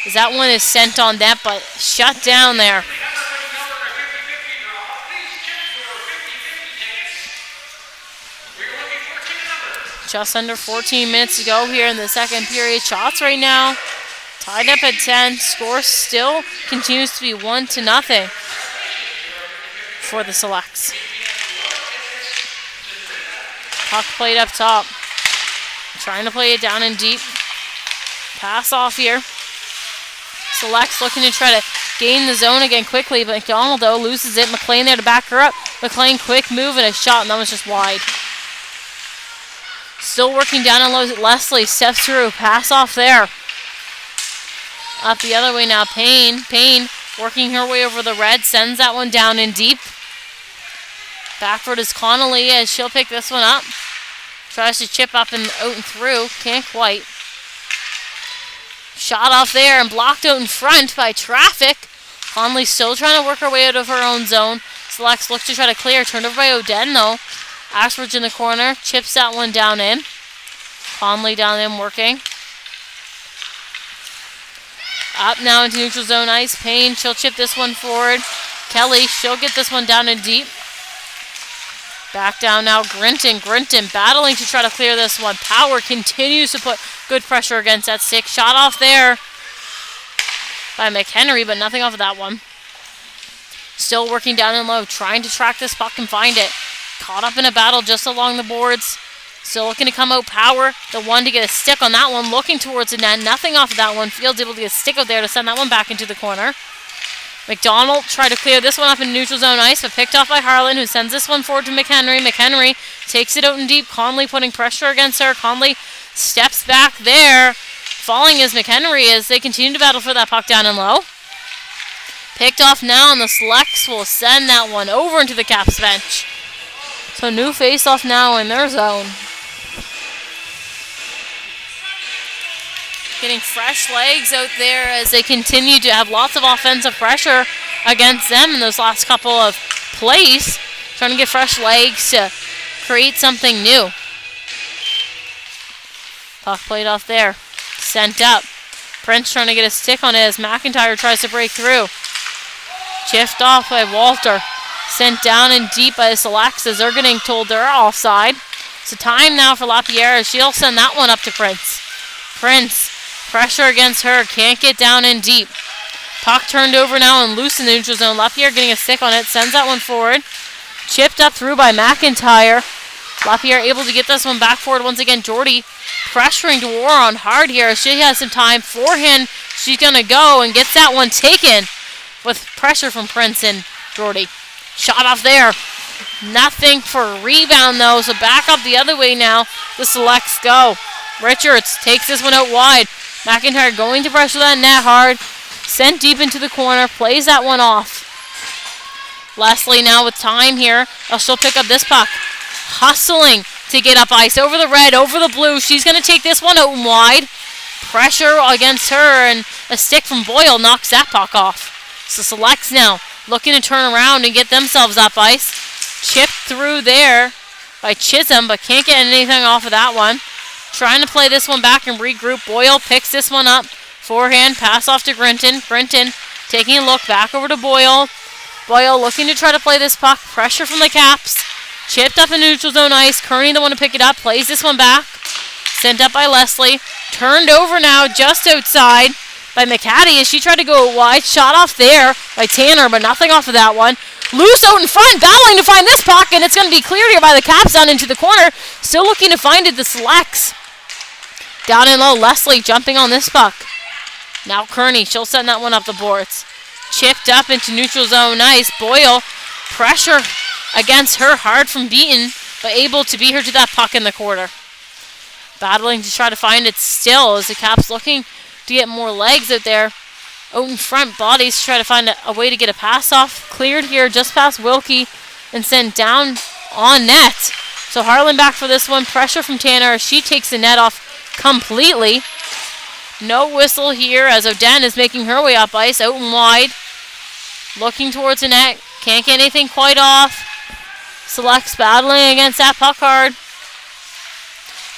As that one is sent on net, but shut down there. Just under 14 minutes to go here in the second period. Shots right now tied up at 10. Score still continues to be 1-0 for the Selects. Puck played up top. Trying to play it down in deep. Pass off here. Selects looking to try to gain the zone again quickly, but McDonald though loses it. McLean there to back her up. McLean quick move and a shot, and that was just wide. Still working down on low. Leslie steps through. Pass off there. Up the other way now. Payne working her way over the red. Sends that one down in deep. Backward is Connolly as she'll pick this one up. Tries to chip up and out and through. Can't quite. Shot off there and blocked out in front by traffic. Connolly still trying to work her way out of her own zone. Selects look to try to clear. Turned over by Oden though. Ashford's in the corner. Chips that one down in. Conley down in working. Up now into neutral zone ice. Payne, she'll chip this one forward. Kelly, she'll get this one down in deep. Back down now, Grinton battling to try to clear this one. Power continues to put good pressure against that stick. Shot off there by McHenry, but nothing off of that one. Still working down and low, trying to track this puck and find it. Caught up in a battle just along the boards. Still looking to come out. Power, the one to get a stick on that one, looking towards the net. Nothing off of that one. Fields able to get a stick out there to send that one back into the corner. McDonald tried to clear this one up in neutral zone ice, but picked off by Harlan, who sends this one forward to McHenry. McHenry takes it out in deep. Conley putting pressure against her. Conley steps back there. Falling is McHenry as they continue to battle for that puck down and low. Picked off now, and the Selects will send that one over into the Caps bench. So new face-off now in their zone. Getting fresh legs out there as they continue to have lots of offensive pressure against them in those last couple of plays. trying to get fresh legs to create something new. Puck played off there. Sent up. Prince trying to get a stick on it as McIntyre tries to break through. Chipped off by Walter. Sent down and deep by the Selects as they're getting told they're offside. So time now for LaPierre. She'll send that one up to Prince. Prince, pressure against her. Can't get down in deep. Puck turned over now and loose in the neutral zone. LaPierre getting a stick on it. Sends that one forward. Chipped up through by McIntyre. LaPierre able to get this one back forward once again. Jordy pressuring Dewar on hard here. She has some time. Forehand, she's going to go and gets that one taken with pressure from Prince and Jordy. Shot off there. Nothing for a rebound though, so back up the other way now. The Selects go. Richards takes this one out wide. McIntyre going to pressure that net hard. Sent deep into the corner. Plays that one off. Leslie now with time here. She'll pick up this puck. Hustling to get up ice. Over the red, over the blue. She's going to take this one out and wide. Pressure against her, and a stick from Boyle knocks that puck off. So Selects now looking to turn around and get themselves up ice. Chipped through there by Chisholm, but can't get anything off of that one. Trying to play this one back and regroup. Boyle picks this one up. Forehand pass off to Grinton. Grinton taking a look back over to Boyle. Boyle looking to try to play this puck. Pressure from the Caps. Chipped up in neutral zone ice. Kearney the one to pick it up. Plays this one back. Sent up by Leslie. Turned over now just outside by McCaddy as she tried to go wide. Shot off there by Tanner, but nothing off of that one. Loose out in front, battling to find this puck, and it's going to be cleared here by the Caps down into the corner. Still looking to find it, the Selects. Down in low, Leslie jumping on this puck. Now Kearney, she'll send that one up the boards. Chipped up into neutral zone ice. Boyle, pressure against her, hard from Beaton, but able to beat her to that puck in the corner. Battling to try to find it still as the Caps looking to get more legs out there. Out in front, bodies try to find a way to get a pass off. Cleared here just past Wilkie and sent down on net. So Harlan back for this one. Pressure from Tanner. She takes the net off completely. No whistle here as Oden is making her way up ice. Out and wide. Looking towards the net. Can't get anything quite off. Selects battling against that puck hard.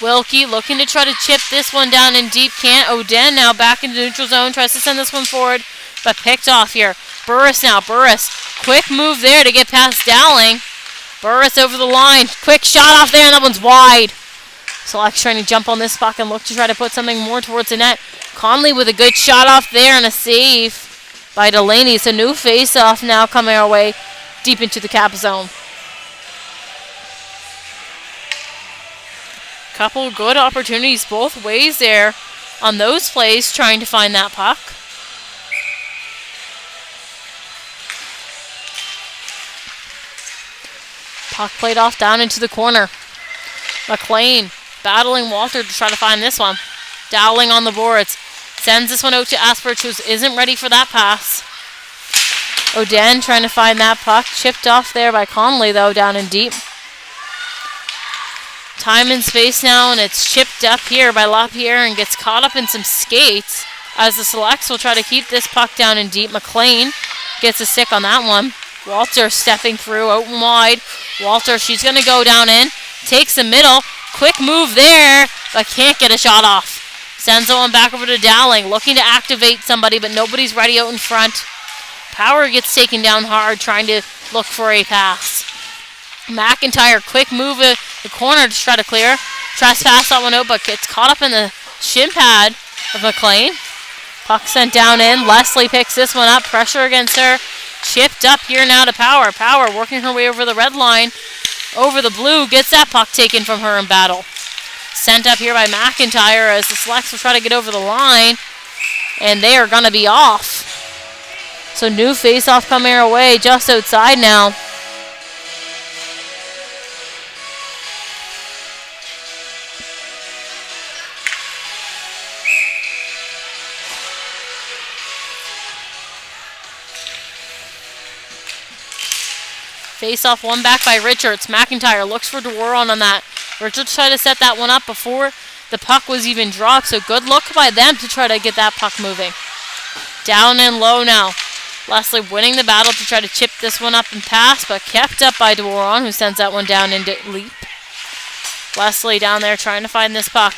Wilkie looking to try to chip this one down in deep. Can't. Oden now back into neutral zone. Tries to send this one forward, but picked off here. Burris now. Burris. Quick move there to get past Dowling. Burris over the line. Quick shot off there, and that one's wide. Selects trying to jump on this puck and look to try to put something more towards the net. Conley with a good shot off there and a save by Delaney. So new face-off now coming our way deep into the Cap zone. Couple good opportunities both ways there on those plays, trying to find that puck. Puck played off down into the corner. McLean battling Walter to try to find this one. Dowling on the boards. Sends this one out to Asperch, who isn't ready for that pass. Oden trying to find that puck. Chipped off there by Conley, though, down in deep. Time and space now, and it's chipped up here by LaPierre and gets caught up in some skates as the Selects will try to keep this puck down in deep. McLean gets a stick on that one. Walter stepping through, out and wide. Walter, she's going to go down in. Takes the middle. Quick move there, but can't get a shot off. Sends the one back over to Dowling, looking to activate somebody, but nobody's ready out in front. Power gets taken down hard, trying to look for a pass. McIntyre, quick move at the corner to try to clear. Tries to pass that one out, but gets caught up in the shin pad of McLean. Puck sent down in. Leslie picks this one up. Pressure against her. Chipped up here now to Power. Power working her way over the red line. Over the blue. Gets that puck taken from her in battle. Sent up here by McIntyre as the Selects will try to get over the line. And they are going to be off. So new face-off coming our way just outside now. Face-off one back by Richards. McIntyre looks for Dworon on that. Richards tried to set that one up before the puck was even dropped, so good look by them to try to get that puck moving. Down and low now. Leslie winning the battle to try to chip this one up and pass, but kept up by Dworon, who sends that one down into leap. Leslie down there trying to find this puck.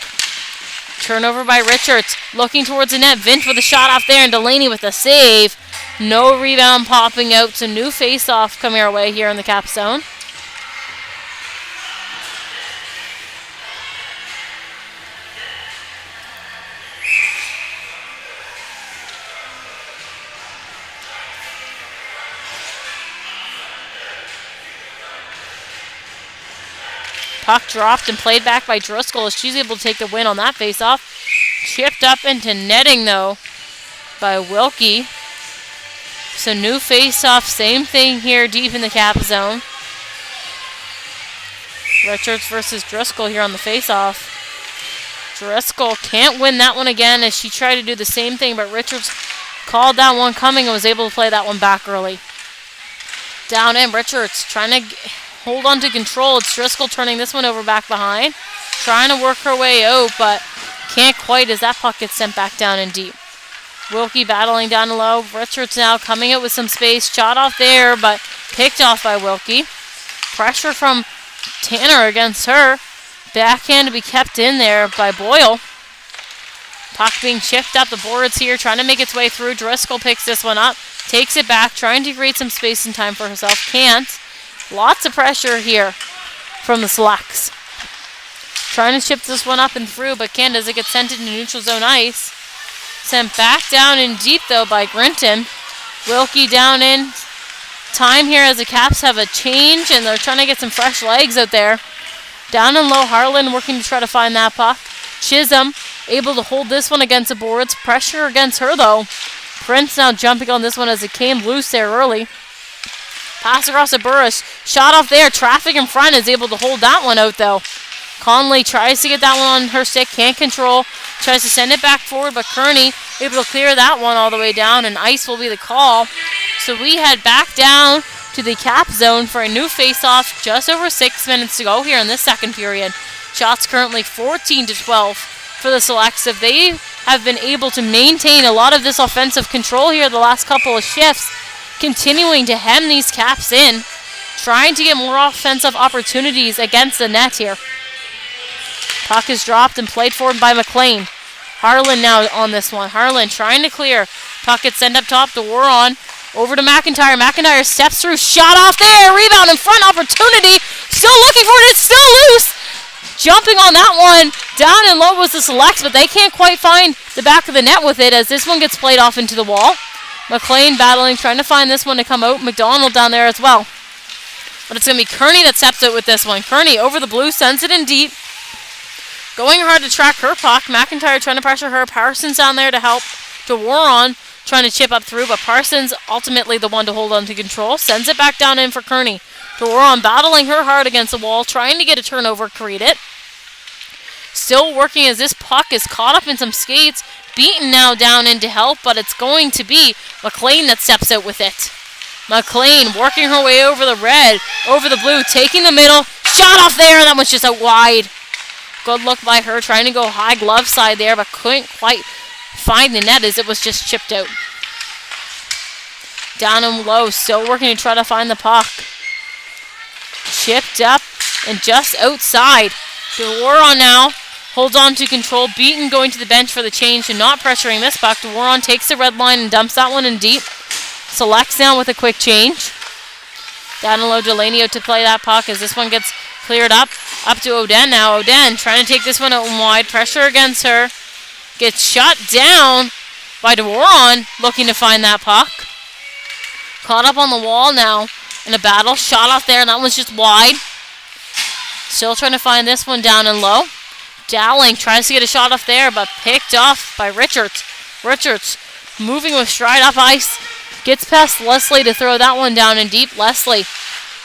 Turnover by Richards, looking towards the net. Vint with a shot off there, and Delaney with a save. No rebound popping out, so new face-off coming our way here in the Cap zone. Puck dropped and played back by Driscoll as she's able to take the win on that faceoff. Chipped up into netting, though, by Wilkie. So new faceoff, same thing here deep in the Cap zone. Richards versus Driscoll here on the faceoff. Driscoll can't win that one again as she tried to do the same thing, but Richards called that one coming and was able to play that one back early. Down in, Richards trying to hold on to control. It's Driscoll turning this one over back behind. Trying to work her way out, but can't quite as that puck gets sent back down in deep. Wilkie battling down low. Richards now coming out with some space. Shot off there, but picked off by Wilkie. Pressure from Tanner against her. Backhand to be kept in there by Boyle. Puck being chipped up the boards here, trying to make its way through. Driscoll picks this one up. Takes it back, trying to create some space and time for herself. Can't. Lots of pressure here from the Selects. Trying to chip this one up and through, but can't as it gets sent into neutral zone ice. Sent back down in deep, though, by Grinton. Wilkie down in. Time here as the Caps have a change, and they're trying to get some fresh legs out there. Down and low, Harlan working to try to find that puck. Chisholm able to hold this one against the boards. Pressure against her, though. Prince now jumping on this one as it came loose there early. Pass across to Burris. Shot off there. Traffic in front is able to hold that one out, though. Conley tries to get that one on her stick. Can't control. Tries to send it back forward, but Kearney able to clear that one all the way down, and ice will be the call. So we head back down to the Cap zone for a new face-off. Just over 6 minutes to go here in this second period. Shots currently 14-12 for the Selects. If they have been able to maintain a lot of this offensive control here the last couple of shifts, continuing to hem these Caps in, trying to get more offensive opportunities against the net here. Puck is dropped and played forward by McLean. Harlan now on this one. Harlan trying to clear. Puck gets sent up top to Waron. Over to McIntyre. McIntyre steps through. Shot off there. Rebound in front. Opportunity. Still looking for it. It's still loose. Jumping on that one. Down and low was the Selects, but they can't quite find the back of the net with it as this one gets played off into the wall. McLean battling, trying to find this one to come out. McDonald down there as well. But it's going to be Kearney that steps out with this one. Kearney over the blue, sends it in deep. Going hard to track her puck. McIntyre trying to pressure her. Parsons down there to help. To Waron, trying to chip up through, but Parsons ultimately the one to hold on to control. Sends it back down in for Kearney. To Waron, battling her hard against the wall, trying to get a turnover, create it. Still working as this puck is caught up in some skates. Beaten now down in to help, but it's going to be McLean that steps out with it. McLean working her way over the red, over the blue, taking the middle. Shot off there, and that one's just out wide. Good look by her, trying to go high glove side there, but couldn't quite find the net as it was just chipped out. Down and low, still working to try to find the puck. Chipped up and just outside. Dworon now holds on to control. Beaton going to the bench for the change and not pressuring this puck. Dworon takes the red line and dumps that one in deep. Selects now with a quick change. Down and low, Delaney out to play that puck as this one gets cleared up. Up to Oden now. Oden trying to take this one out and wide. Pressure against her. Gets shut down by Dworon, looking to find that puck. Caught up on the wall now in a battle. Shot off there, and that one's just wide. Still trying to find this one down and low. Dowling tries to get a shot off there, but picked off by Richards. Richards moving with stride up ice. Gets past Leslie to throw that one down in deep. Leslie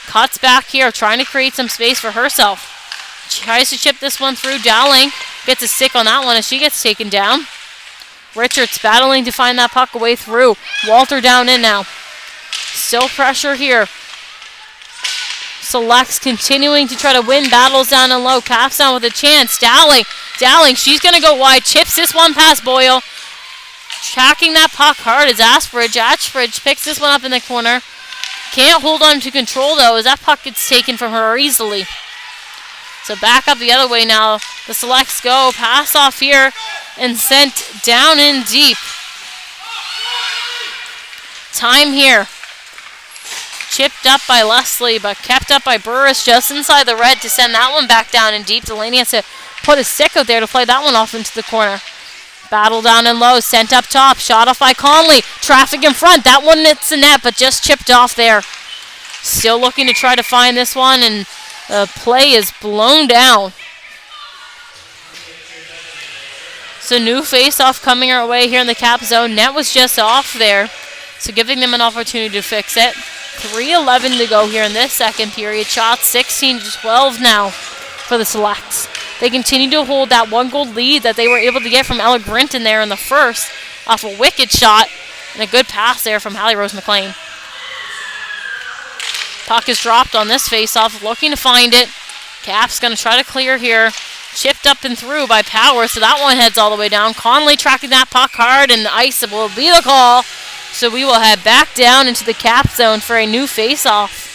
cuts back here, trying to create some space for herself. Tries to chip this one through. Dowling gets a stick on that one as she gets taken down. Richards battling to find that puck away through. Walter down in now. Still pressure here. Selects continuing to try to win battles down and low. Caps down with a chance. Dowling, she's going to go wide. Chips this one past Boyle. tracking that puck hard is Ashbridge. Ashbridge picks this one up in the corner. Can't hold on to control, though, as that puck gets taken from her easily. So back up the other way now. The Selects go. Pass off here and sent down in deep. Time here. Chipped up by Leslie, but kept up by Burris just inside the red to send that one back down in deep. Delaney has to put his stick out there to play that one off into the corner. Battle down and low, sent up top, shot off by Conley. Traffic in front, that one hits the net, but just chipped off there. Still looking to try to find this one, and the play is blown down. So new face-off coming our way here in the Cap zone. Net was just off there, so giving them an opportunity to fix it. 3:11 to go here in this second period. Shots 16-12 now for the Selects. They continue to hold that 1-goal lead that they were able to get from Ella Grinton there in the first off a wicked shot and a good pass there from Hallie Rose McLean. Puck is dropped on this face-off, looking to find it. Cap's going to try to clear here. Chipped up and through by Power, so that one heads all the way down. Conley tracking that puck hard, and ice will be the call. So we will head back down into the Cap zone for a new face-off.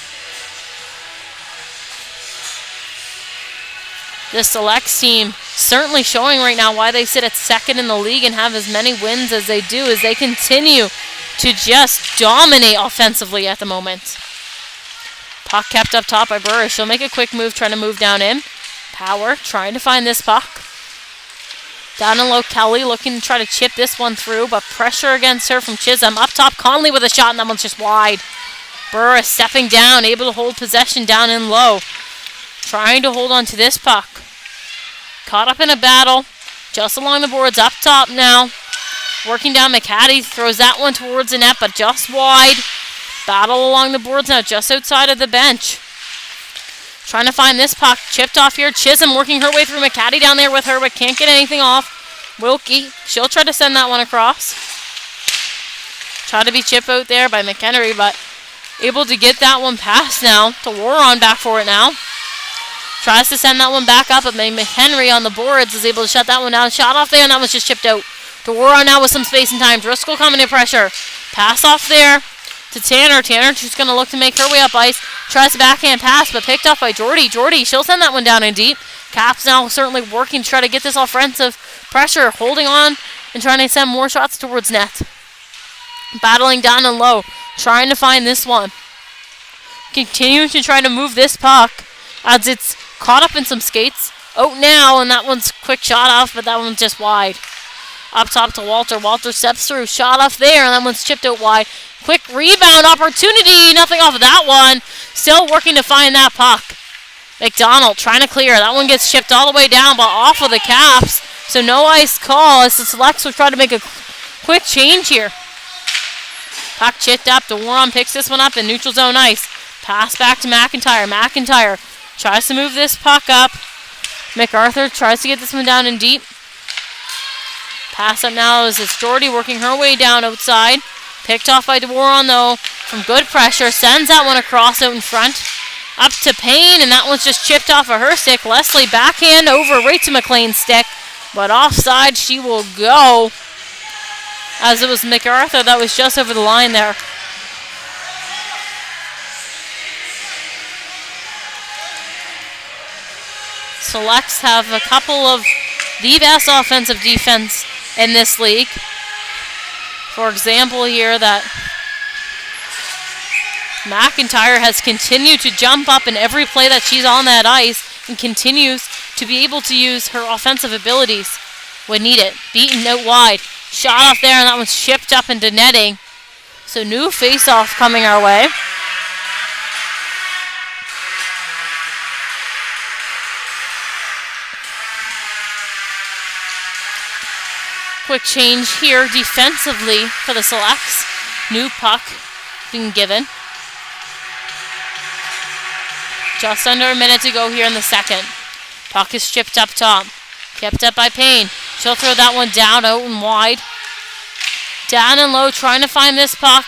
This Selects team certainly showing right now why they sit at second in the league and have as many wins as they do, as they continue to just dominate offensively at the moment. Puck kept up top by Burris. She'll make a quick move, trying to move down in. Power trying to find this puck. Down and low, Kelly looking to try to chip this one through, but pressure against her from Chisholm. Up top, Conley with a shot, and that one's just wide. Burris stepping down, able to hold possession down and low. Trying to hold on to this puck. Caught up in a battle. Just along the boards, up top now. Working down, McCaddy throws that one towards the net, but just wide. Battle along the boards now, just outside of the bench. Trying to find this puck. Chipped off here. Chisholm working her way through. McCaddy down there with her, but can't get anything off. Wilkie, she'll try to send that one across. Try to be chip out there by McHenry, but able to get that one past now. To Warron back for it now. Tries to send that one back up, but McHenry on the boards is able to shut that one down. Shot off there, and that was just chipped out. To Warron now with some space and time. Driscoll coming in pressure. Pass off there to Tanner. Tanner, she's going to look to make her way up ice. Tries to backhand pass, but picked up by Jordy. Jordy, she'll send that one down in deep. Caps now certainly working to try to get this offensive pressure, holding on and trying to send more shots towards net. Battling down and low, trying to find this one. Continuing to try to move this puck as it's caught up in some skates. Out now, and that one's quick shot off, but that one's just wide. Up top to Walter. Walter steps through, shot off there, and that one's chipped out wide. Quick rebound opportunity, nothing off of that one. Still working to find that puck. McDonald trying to clear. That one gets chipped all the way down, but off of the Caps. So no ice call as the Selects will try to make a quick change here. Puck chipped up. DeWarron picks this one up in neutral zone ice. Pass back to McIntyre. McIntyre tries to move this puck up. MacArthur tries to get this one down in deep. Pass up now as it's Jordy working her way down outside. Picked off by DeWarron though from good pressure. Sends that one across out in front. Up to Payne, and that one's just chipped off of her stick. Leslie backhand over right to McLean's stick. But offside she will go, as it was MacArthur that was just over the line there. Selects have a couple of the best offensive defense in this league. For example here, that McIntyre has continued to jump up in every play that she's on that ice and continues to be able to use her offensive abilities when needed. Beaten out wide. Shot off there, and that one's shipped up into netting. So new face-off coming our way. Quick change here defensively for the Selects. New puck being given. Just under a minute to go here in the second. Puck is chipped up top. Kept up by Payne. She'll throw that one down, out and wide. Down and low, trying to find this puck.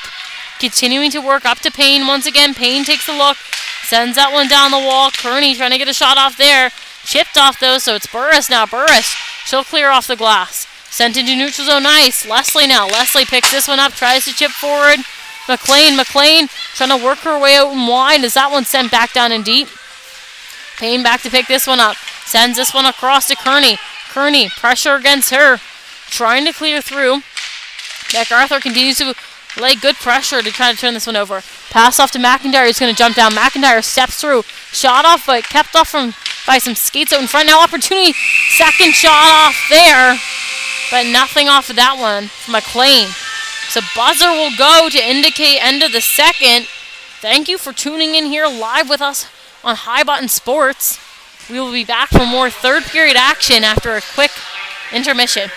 Continuing to work up to Payne once again. Payne takes a look. Sends that one down the wall. Kearney trying to get a shot off there. Chipped off though, so it's Burris now. Burris, she'll clear off the glass. Sent into neutral zone. Nice. Leslie now. Leslie picks this one up. Tries to chip forward. McLean trying to work her way out and wide as that one sent back down and deep. Payne back to pick this one up. Sends this one across to Kearney. Kearney, pressure against her. Trying to clear through. MacArthur continues to lay good pressure to try to turn this one over. Pass off to McIntyre. He's going to jump down. McIntyre steps through. Shot off, but kept off by some skates out in front. Now opportunity. Second shot off there. But nothing off of that one from McLean. So buzzer will go to indicate end of the second. Thank you for tuning in here live with us on High Button Sports. We will be back for more third period action after a quick intermission.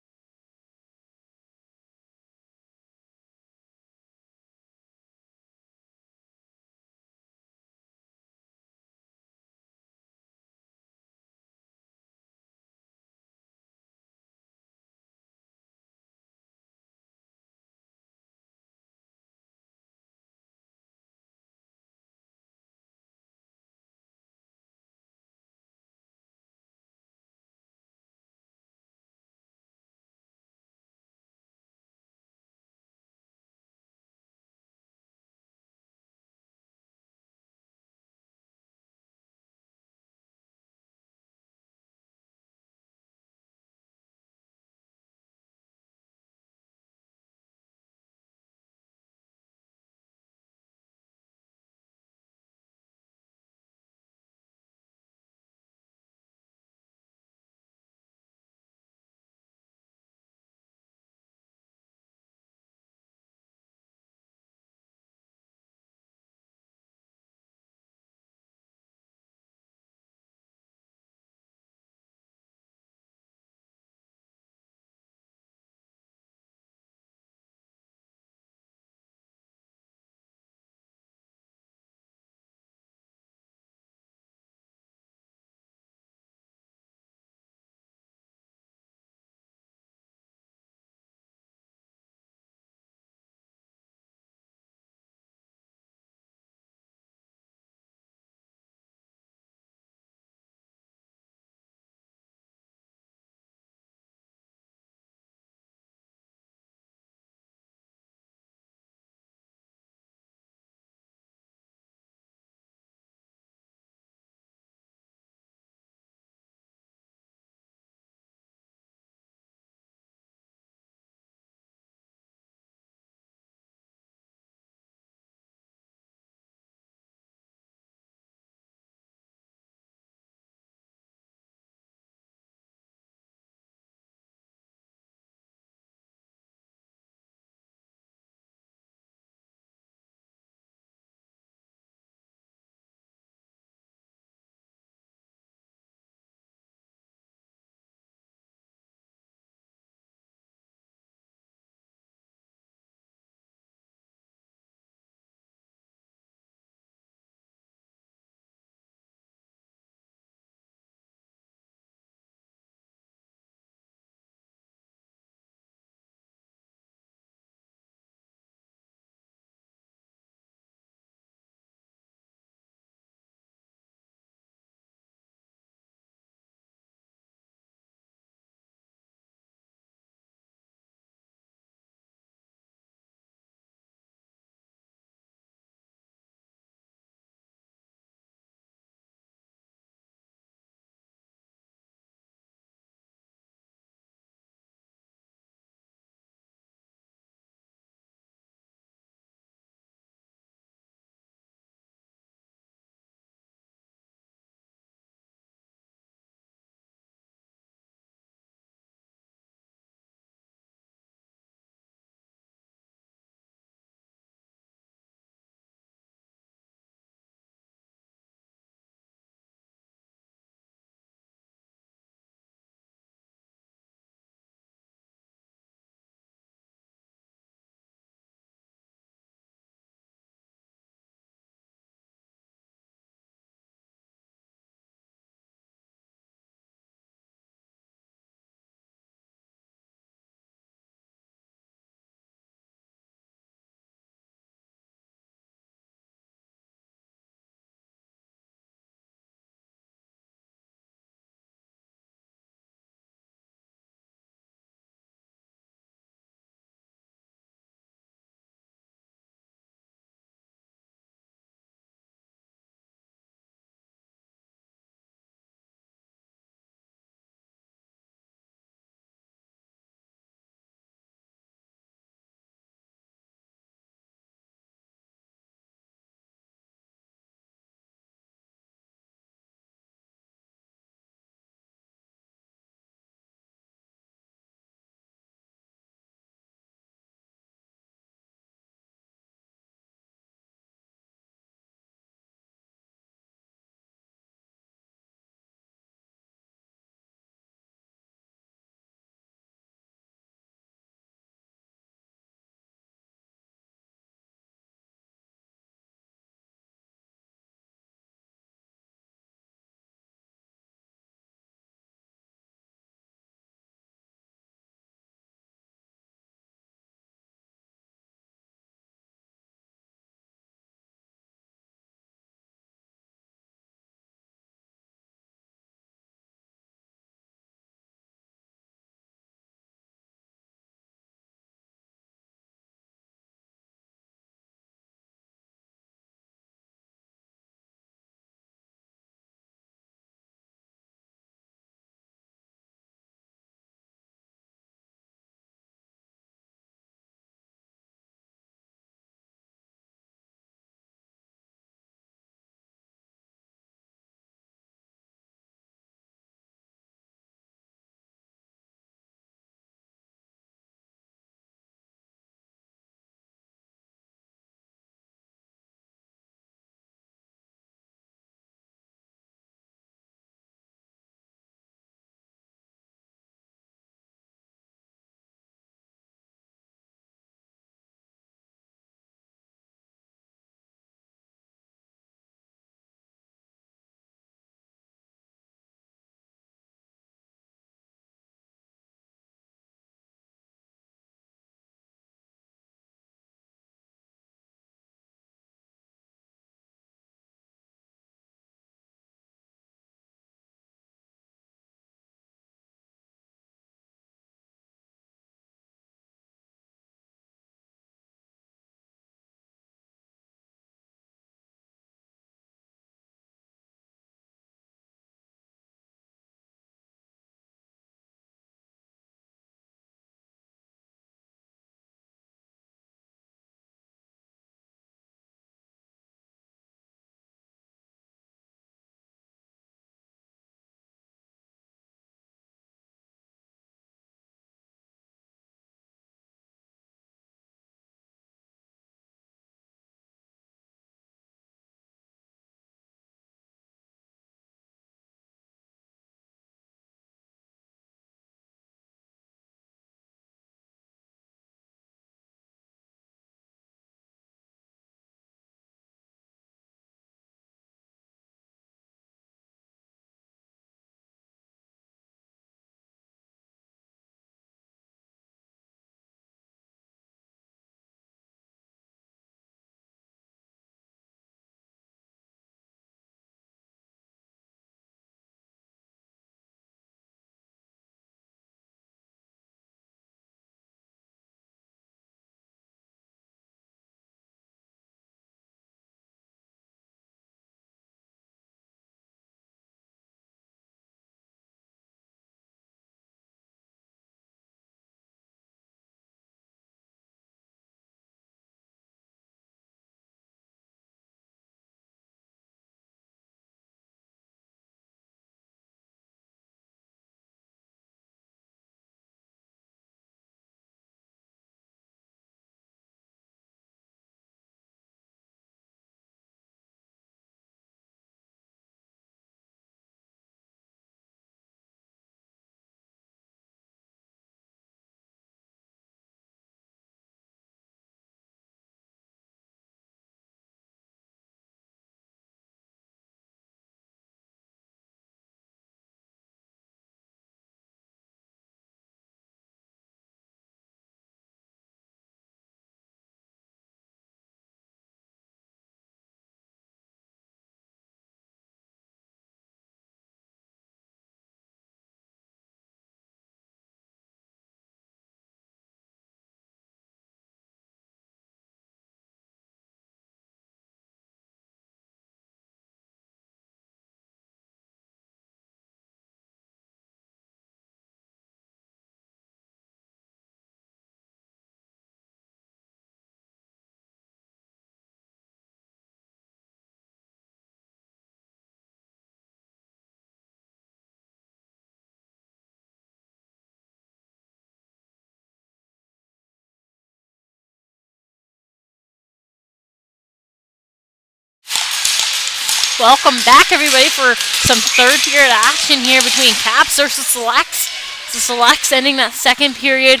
Welcome back, everybody, for some third period action here between Caps versus Selects. The Selects ending that second period,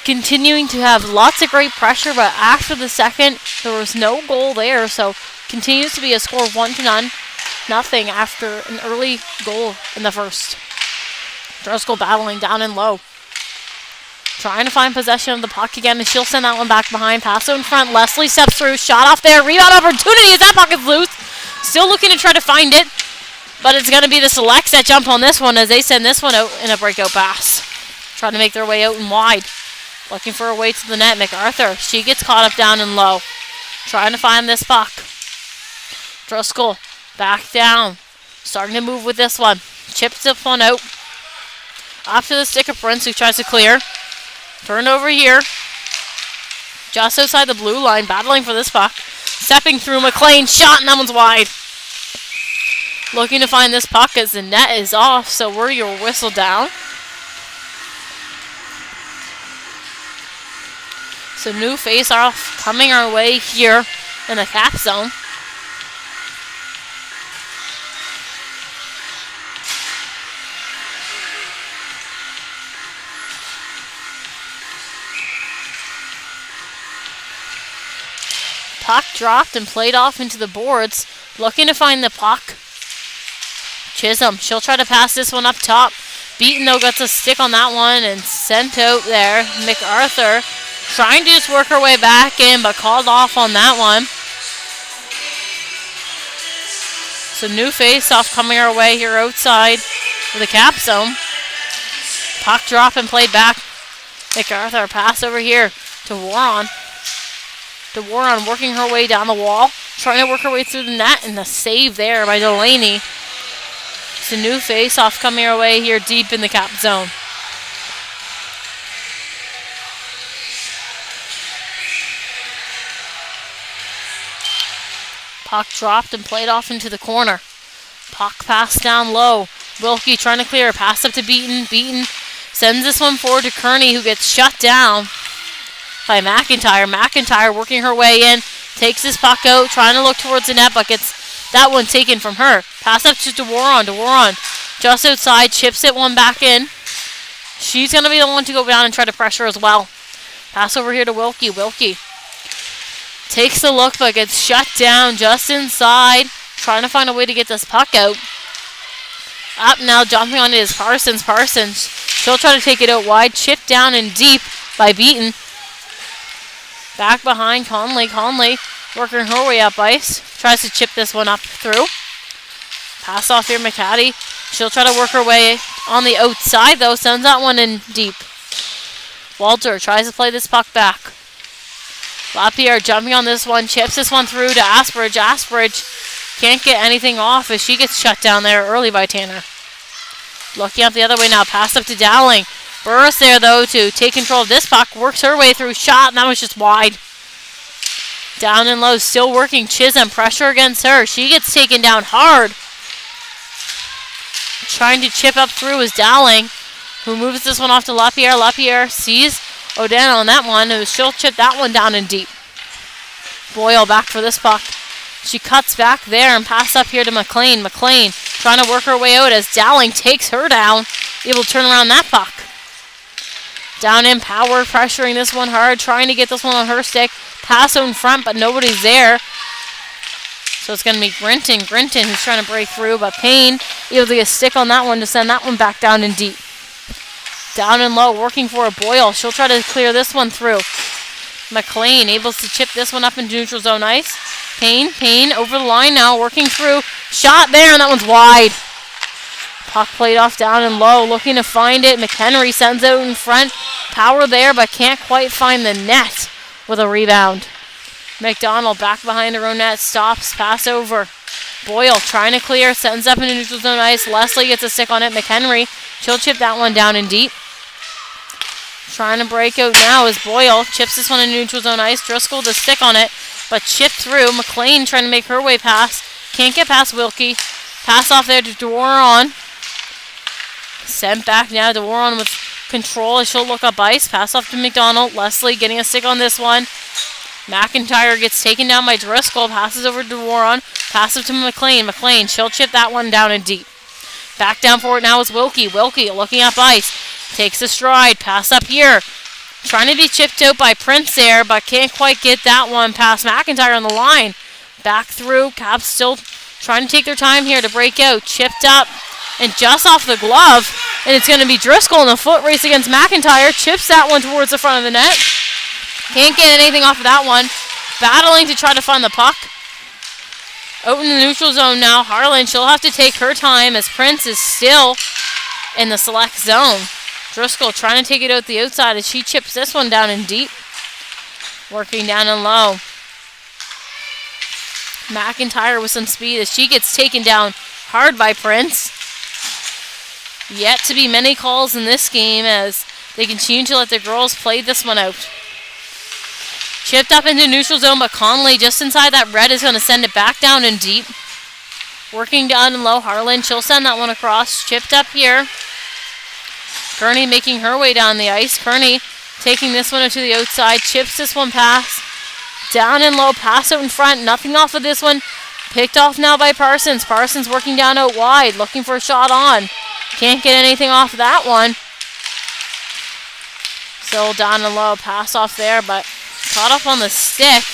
continuing to have lots of great pressure, but after the second, there was no goal there, so continues to be a score of 1-0, nothing after an early goal in the first. Driscoll battling down and low. Trying to find possession of the puck again, and she'll send that one back behind. Pass in front. Leslie steps through. Shot off there. Rebound opportunity as that puck is loose. Still looking to try to find it, but it's going to be the Selects that jump on this one as they send this one out in a breakout pass. Trying to make their way out and wide. Looking for a way to the net. MacArthur. She gets caught up down and low. Trying to find this puck. Driscoll back down. Starting to move with this one. Chips this one out. Off to the stick of Prince, who tries to clear. Turned over here. Just outside the blue line, battling for this puck. Stepping through McLean, shot, and that one's wide. Looking to find this puck as the net is off, so we're your whistle down. So new face-off coming our way here in the Cap zone. Puck dropped and played off into the boards. Looking to find the puck. Chisholm, she'll try to pass this one up top. Beaton, though, gets a stick on that one and sent out there. MacArthur trying to just work her way back in, but called off on that one. So new face-off coming our way here outside of the Cap zone. Puck drop and played back. MacArthur pass over here to Warren. DeWarren working her way down the wall, trying to work her way through the net, and the save there by Delaney. It's a new face-off coming our way here deep in the Cap zone. Puck dropped and played off into the corner. Puck passed down low. Wilkie trying to clear, pass up to Beaton. Beaton sends this one forward to Kearney, who gets shut down by McIntyre. McIntyre working her way in, takes this puck out, trying to look towards the net, but gets that one taken from her. Pass up to DeWarren. DeWarren just outside, chips it one back in. She's going to be the one to go down and try to pressure as well. Pass over here to Wilkie. Wilkie takes the look, but gets shut down just inside, trying to find a way to get this puck out. Up now, jumping on it is Parsons. Parsons, she'll try to take it out wide, chipped down and deep by Beaton. Back behind Conley. Conley working her way up ice. Tries to chip this one up through. Pass off here, McCaddy. She'll try to work her way on the outside, though. Sends that one in deep. Walter tries to play this puck back. LaPierre jumping on this one. Chips this one through to Asbridge. Asbridge can't get anything off as she gets shut down there early by Tanner. Looking up the other way now. Pass up to Dowling. Burris there, though, to take control of this puck. Works her way through. Shot, and that was just wide. Down and low. Still working Chisholm. Pressure against her. She gets taken down hard. Trying to chip up through is Dowling, who moves this one off to LaPierre. LaPierre sees O'Donnell on that one, who she'll chip that one down in deep. Boyle back for this puck. She cuts back there and pass up here to McLean. McLean trying to work her way out as Dowling takes her down. Able to turn around that puck. Down in power, pressuring this one hard, trying to get this one on her stick. Pass in front, but nobody's there. So it's going to be Grinton. Grinton who's trying to break through, but Payne able to get a stick on that one to send that one back down in deep. Down and low, working for a Boyle. She'll try to clear this one through. McLean able to chip this one up into neutral zone ice. Payne over the line now, working through. Shot there, and that one's wide. Puck played off down and low, looking to find it. McHenry sends it in front. Power there, but can't quite find the net with a rebound. McDonald back behind her own net, stops, pass over. Boyle trying to clear, sends up into neutral zone ice. Leslie gets a stick on it. McHenry, she'll chip that one down in deep. Trying to break out now is Boyle. Chips this one in neutral zone ice. Driscoll the stick on it, but chipped through. McLean trying to make her way past. Can't get past Wilkie. Pass off there to DeWarren. Sent back now to Warren with control as she'll look up ice. Pass off to McDonald. Leslie getting a stick on this one. McIntyre gets taken down by Driscoll. Passes over to Warren. Passes to McLean. McLean, she'll chip that one down and deep. Back down for it now is Wilkie. Wilkie looking up ice. Takes a stride. Pass up here. Trying to be chipped out by Prince there, but can't quite get that one past McIntyre on the line. Back through. Caps still trying to take their time here to break out. Chipped up and just off the glove. And it's going to be Driscoll in a foot race against McIntyre. Chips that one towards the front of the net. Can't get anything off of that one. Battling to try to find the puck. Out in the neutral zone now. Harlan, she'll have to take her time as Prince is still in the select zone. Driscoll trying to take it out the outside as she chips this one down in deep. Working down and low. McIntyre with some speed as she gets taken down hard by Prince. Yet to be many calls in this game as they continue to let the girls play this one out. Chipped up into neutral zone, but Conley just inside that red is going to send it back down in deep. Working down and low, Harlan, she'll send that one across. Chipped up here. Kearney making her way down the ice. Kearney taking this one to the outside. Chips this one past. Down and low, pass out in front. Nothing off of this one. Picked off now by Parsons. Parsons working down out wide, looking for a shot on. Can't get anything off of that one. Still down and low, pass off there, but caught up on the stick.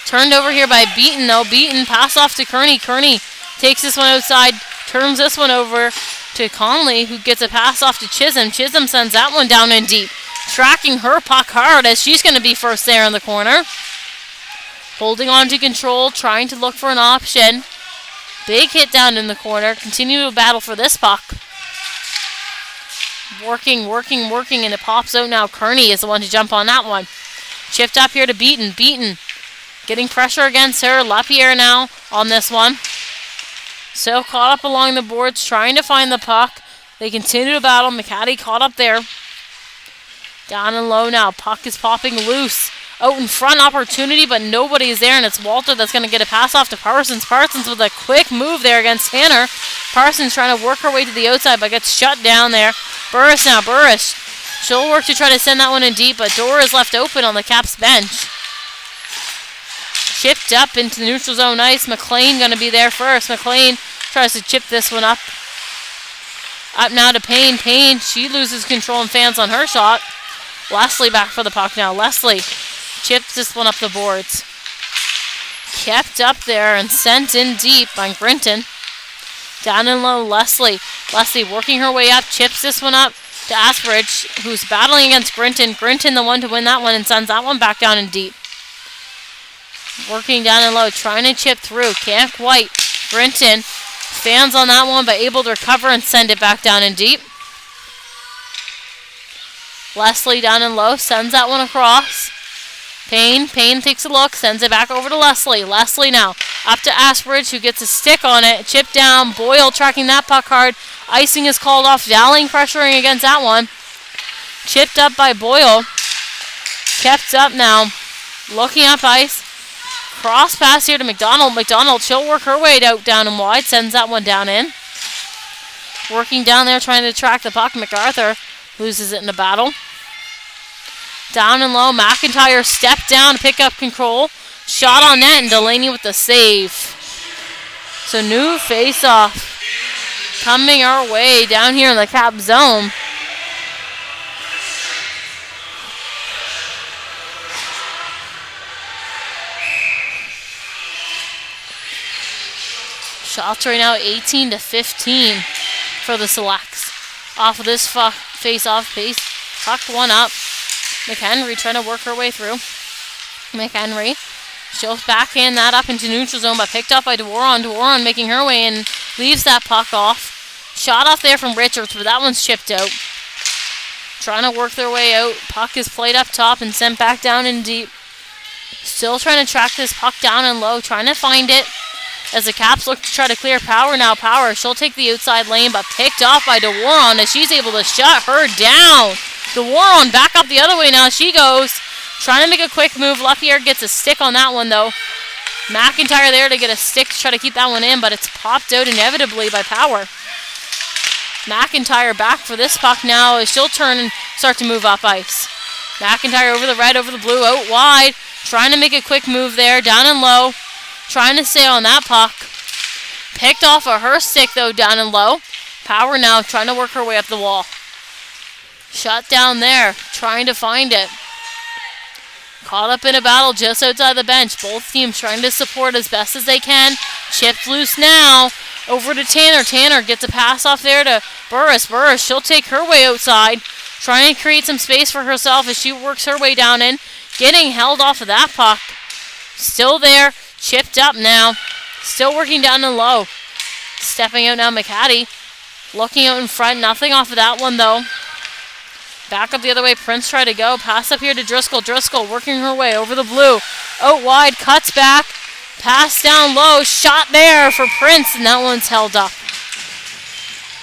Turned over here by Beaton, though. Beaton, pass off to Kearney. Kearney takes this one outside, turns this one over to Conley, who gets a pass off to Chisholm. Chisholm sends that one down in deep. Tracking her puck hard as she's going to be first there in the corner. Holding on to control, trying to look for an option. Big hit down in the corner. Continue to battle for this puck. Working, and it pops out now. Kearney is the one to jump on that one. Chipped up here to Beaton. Beaton getting pressure against her. LaPierre now on this one. Still caught up along the boards, trying to find the puck. They continue to battle. McCaddy caught up there. Down and low now. Puck is popping loose. Out in front, opportunity, but nobody is there, and it's Walter that's going to get a pass off to Parsons. Parsons with a quick move there against Tanner. Parsons trying to work her way to the outside, but gets shut down there. Burris now. Burris. She'll work to try to send that one in deep, but door is left open on the Caps bench. Chipped up into the neutral zone ice. McLean going to be there first. McLean tries to chip this one up. Up now to Payne. Payne, she loses control and fans on her shot. Leslie back for the puck now. Leslie chips this one up the boards. Kept up there and sent in deep by Grinton. Down and low, Leslie. Leslie working her way up, chips this one up to Asbridge, who's battling against Grinton. Grinton the one to win that one and sends that one back down in deep. Working down and low, trying to chip through. Can't quite. Grinton fans on that one, but able to recover and send it back down in deep. Leslie down and low, sends that one across. Payne takes a look, sends it back over to Leslie. Leslie now up to Asbridge, who gets a stick on it. Chip down, Boyle tracking that puck hard. Icing is called off, Dowling pressuring against that one. Chipped up by Boyle. Kept up now, looking up ice. Cross pass here to McDonald. McDonald, she'll work her way out down and wide, sends that one down in. Working down there, trying to track the puck. MacArthur loses it in the battle. Down and low, McIntyre stepped down to pick up control. Shot on net, and Delaney with the save. So new face-off coming our way down here in the Cap zone. Shots right now 18-15 for the Selects. Off of this face-off pace, pucked one up. McHenry trying to work her way through. McHenry, she'll backhand that up into neutral zone, but picked up by Dworon. Dworon making her way and leaves that puck off. Shot off there from Richards, but that one's chipped out. Trying to work their way out. Puck is played up top and sent back down in deep. Still trying to track this puck down and low, trying to find it. As the Caps look to try to clear Power now. Power, she'll take the outside lane, but picked off by Dworon as she's able to shut her down. Dworon back up the other way now. She goes. Trying to make a quick move. LaPierre gets a stick on that one, though. McIntyre there to get a stick to try to keep that one in, but it's popped out inevitably by Power. McIntyre back for this puck now as she'll turn and start to move up ice. McIntyre over the red, over the blue, out wide. Trying to make a quick move there. Down and low. Trying to stay on that puck. Picked off of her stick, though, down and low. Power now trying to work her way up the wall. Shut down there. Trying to find it. Caught up in a battle just outside the bench. Both teams trying to support as best as they can. Chipped loose now. Over to Tanner. Tanner gets a pass off there to Burris. Burris, she'll take her way outside. Trying to create some space for herself as she works her way down in. Getting held off of that puck. Still there. Chipped up now. Still working down and low. Stepping out now, McCaddy. Looking out in front. Nothing off of that one, though. Back up the other way. Prince tried to go. Pass up here to Driscoll. Driscoll working her way over the blue. Out wide. Cuts back. Pass down low. Shot there for Prince. And that one's held up.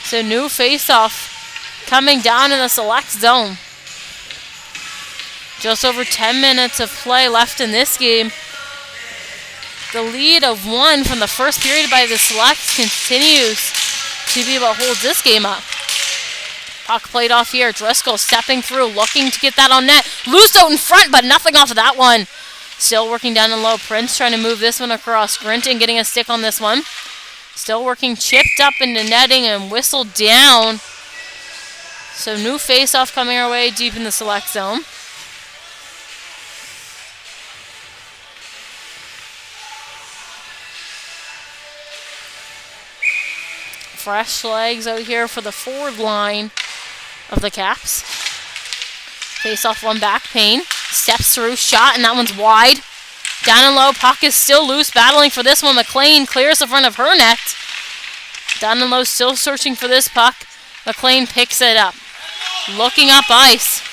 So new face-off coming down in the select zone. Just over 10 minutes of play left in this game. The lead of 1 from the first period by the Selects continues to be what holds this game up. Puck played off here. Driscoll stepping through, looking to get that on net. Loose out in front, but nothing off of that one. Still working down and low. Prince trying to move this one across. Grinton getting a stick on this one. Still working, chipped up into netting and whistled down. So new face-off coming our way deep in the select zone. Fresh legs out here for the forward line of the Caps. Face off one back, Payne. Steps through, shot, and that one's wide. Down and low, puck is still loose, battling for this one. McLean clears the front of her net. Down and low, still searching for this puck. McLean picks it up. Looking up ice.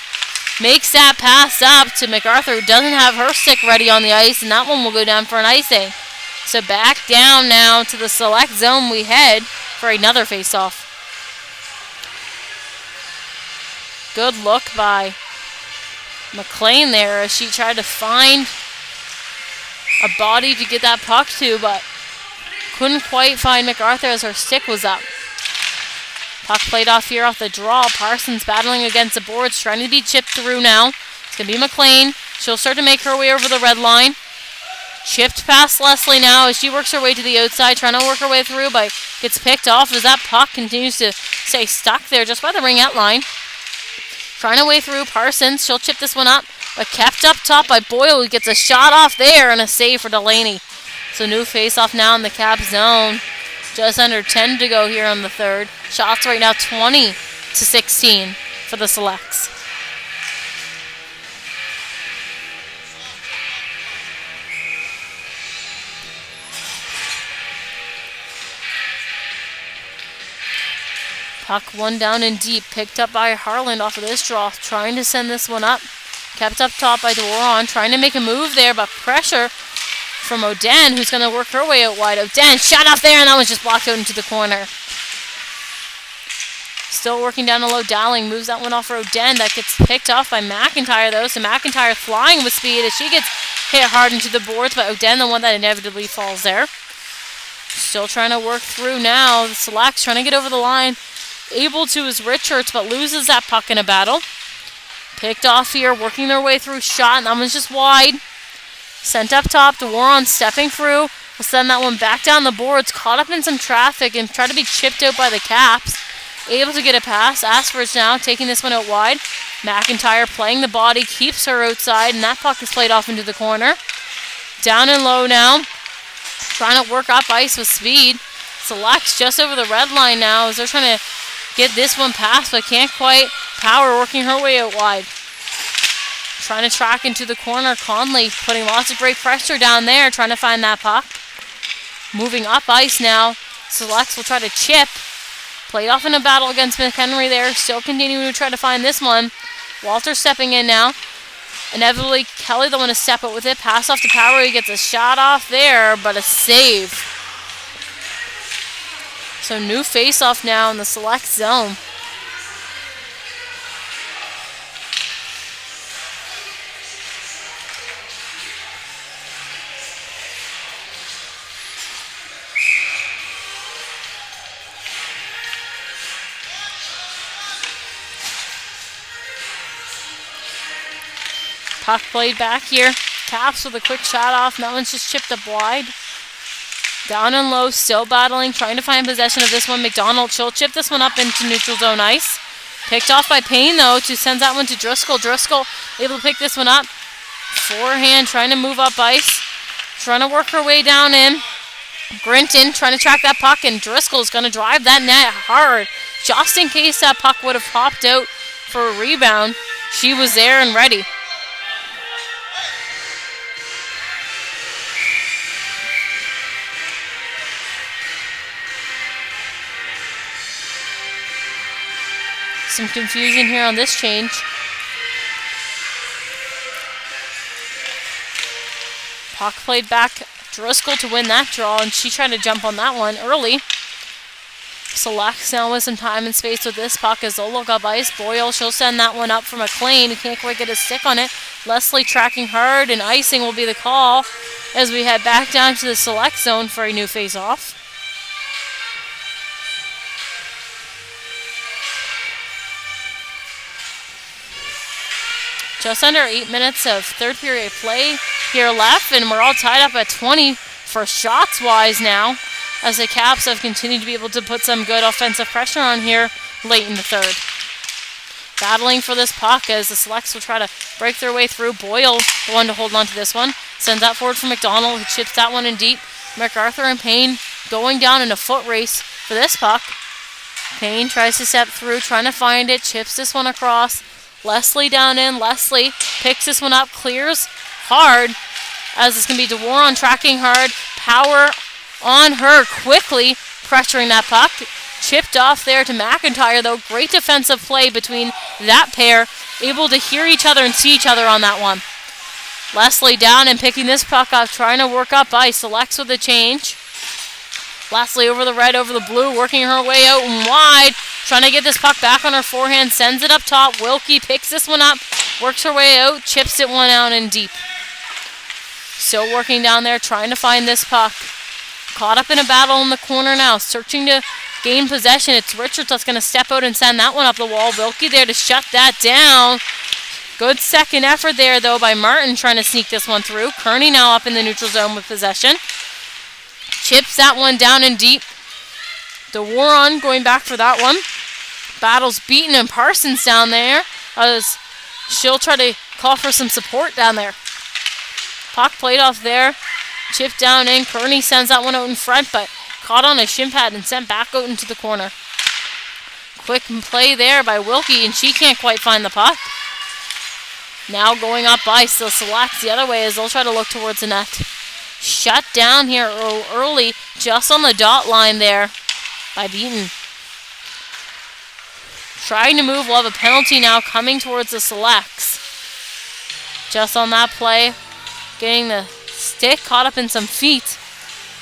Makes that pass up to MacArthur, who doesn't have her stick ready on the ice, and that one will go down for an icing. So back down now to the select zone we head for another face-off. Good look by McLean there as she tried to find a body to get that puck to, but couldn't quite find MacArthur as her stick was up. Puck played off here off the draw. Parsons battling against the boards, trying to be chipped through now. It's going to be McLean. She'll start to make her way over the red line. Chipped past Leslie now as she works her way to the outside, trying to work her way through, but gets picked off as that puck continues to stay stuck there just by the ringette line. Trying to way through Parsons. She'll chip this one up, but kept up top by Boyle, who gets a shot off there and a save for Delaney. So new face-off now in the Cap zone. Just under 10 to go here on the third. Shots right now 20-16 for the Selects. Puck one down and deep, picked up by Harland off of this draw, trying to send this one up. Kept up top by Dworon, trying to make a move there, but pressure from Oden, who's going to work her way out wide. Oden shot off there, and that was just blocked out into the corner. Still working down the low. Dowling moves that one off for Oden. That gets picked off by McIntyre, though. So McIntyre flying with speed as she gets hit hard into the boards, but Oden, the one that inevitably falls there. Still trying to work through now. The Selects trying to get over the line. Able to is Richards, but loses that puck in a battle. Picked off here, working their way through. Shot, and that one's just wide. Sent up top to Warren, stepping through. Will send that one back down the boards. Caught up in some traffic and tried to be chipped out by the Caps. Able to get a pass. Asford's now taking this one out wide. McIntyre playing the body, keeps her outside, and that puck is played off into the corner. Down and low now. Trying to work up ice with speed. Selects just over the red line now as they're trying to get this one past, but can't quite. Power working her way out wide. Trying to track into the corner. Conley putting lots of great pressure down there, trying to find that puck. Moving up ice now. Selects will try to chip. Played off in a battle against McHenry there. Still continuing to try to find this one. Walter stepping in now. Inevitably, Kelly the one to step up with it. Pass off to Power. He gets a shot off there, but a save. So new face-off now in the select zone. Puck played back here Caps with a quick shot off. That one's just chipped up wide. Down and low, still battling, trying to find possession of this one. McDonald, she'll chip this one up into neutral zone ice. Picked off by Payne, though, to sends that one to Driscoll. Driscoll able to pick this one up. Forehand, trying to move up ice. Trying to work her way down in. Grinton trying to track that puck, and Driscoll's going to drive that net hard. Just in case that puck would have popped out for a rebound, she was there and ready. Some confusion here on this change. Puck played back. Driscoll to win that draw, and she tried to jump on that one early. Selects now with some time and space with this puck as they'll look up ice. Boyle, she'll send that one up for McLean. He can't quite get a stick on it. Leslie tracking hard, and icing will be the call as we head back down to the select zone for a new face-off. Just under 8 minutes of third period play here left, and we're all tied up at 20 for shots-wise now, as the Caps have continued to be able to put some good offensive pressure on here late in the third. Battling for this puck as the Selects will try to break their way through. Boyle, the one to hold on to this one. Sends that forward for McDonald, who chips that one in deep. MacArthur and Payne going down in a foot race for this puck. Payne tries to step through, trying to find it, chips this one across. Leslie down in. Leslie picks this one up, clears hard, as it's going to be DeWaron tracking hard. Power on her quickly, pressuring that puck. Chipped off there to McIntyre, though. Great defensive play between that pair. Able to hear each other and see each other on that one. Leslie down and picking this puck up, trying to work up ice. Selects with a change. Leslie over the red, over the blue, working her way out and wide. Trying to get this puck back on her forehand. Sends it up top. Wilkie picks this one up. Works her way out. Chips it one out and deep. Still working down there, trying to find this puck. Caught up in a battle in the corner now. Searching to gain possession. It's Richards that's going to step out and send that one up the wall. Wilkie there to shut that down. Good second effort there, though, by Martin trying to sneak this one through. Kearney now up in the neutral zone with possession. Chips that one down and deep. DeWaron going back for that one. Battles Beaton and Parsons down there, as she'll try to call for some support down there. Puck played off there. Chipped down in. Kearney sends that one out in front, but caught on a shin pad and sent back out into the corner. Quick play there by Wilkie, and she can't quite find the puck. Now going up ice, still Selects the other way as they'll try to look towards the net. Shut down here early, just on the dot line there by Beaton. Trying to move, we'll have a penalty now coming towards the Selects. Just on that play, getting the stick caught up in some feet.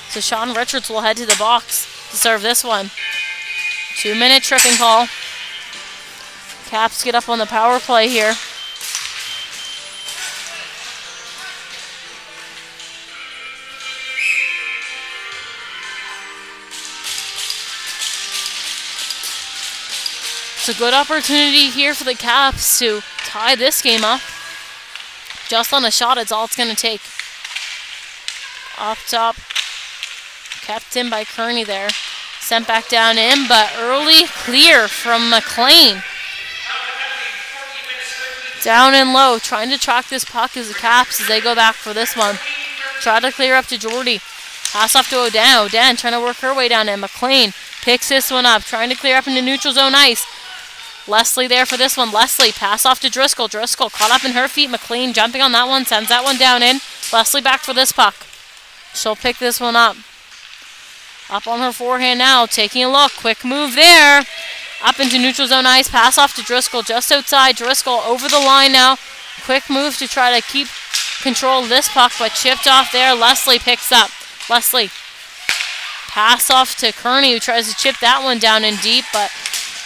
So Sean Richards will head to the box to serve this one. 2-minute tripping call. Caps get up on the power play here. It's a good opportunity here for the Caps to tie this game up. Just on a shot, it's all it's going to take. Up top, kept in by Kearney there. Sent back down in, but early clear from McLean. Down and low, trying to track this puck as the Caps as they go back for this one. Try to clear up to Jordy. Pass off to Oden. Oden trying to work her way down in. McLean picks this one up, trying to clear up into neutral zone ice. Leslie there for this one. Leslie, pass off to Driscoll. Driscoll caught up in her feet. McLean jumping on that one, sends that one down in. Leslie back for this puck. She'll pick this one up. Up on her forehand now, taking a look. Quick move there. Up into neutral zone ice. Pass off to Driscoll just outside. Driscoll over the line now. Quick move to try to keep control of this puck, but chipped off there. Leslie picks up. Leslie. Pass off to Kearney, who tries to chip that one down in deep, but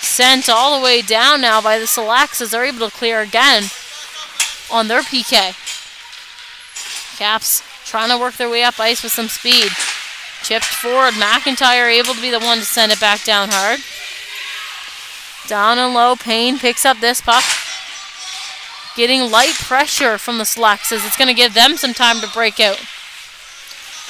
sent all the way down now by the Selects as they're able to clear again on their PK. Caps trying to work their way up ice with some speed. Chipped forward. McIntyre able to be the one to send it back down hard. Down and low. Payne picks up this puck. getting light pressure from the Selects as it's going to give them some time to break out.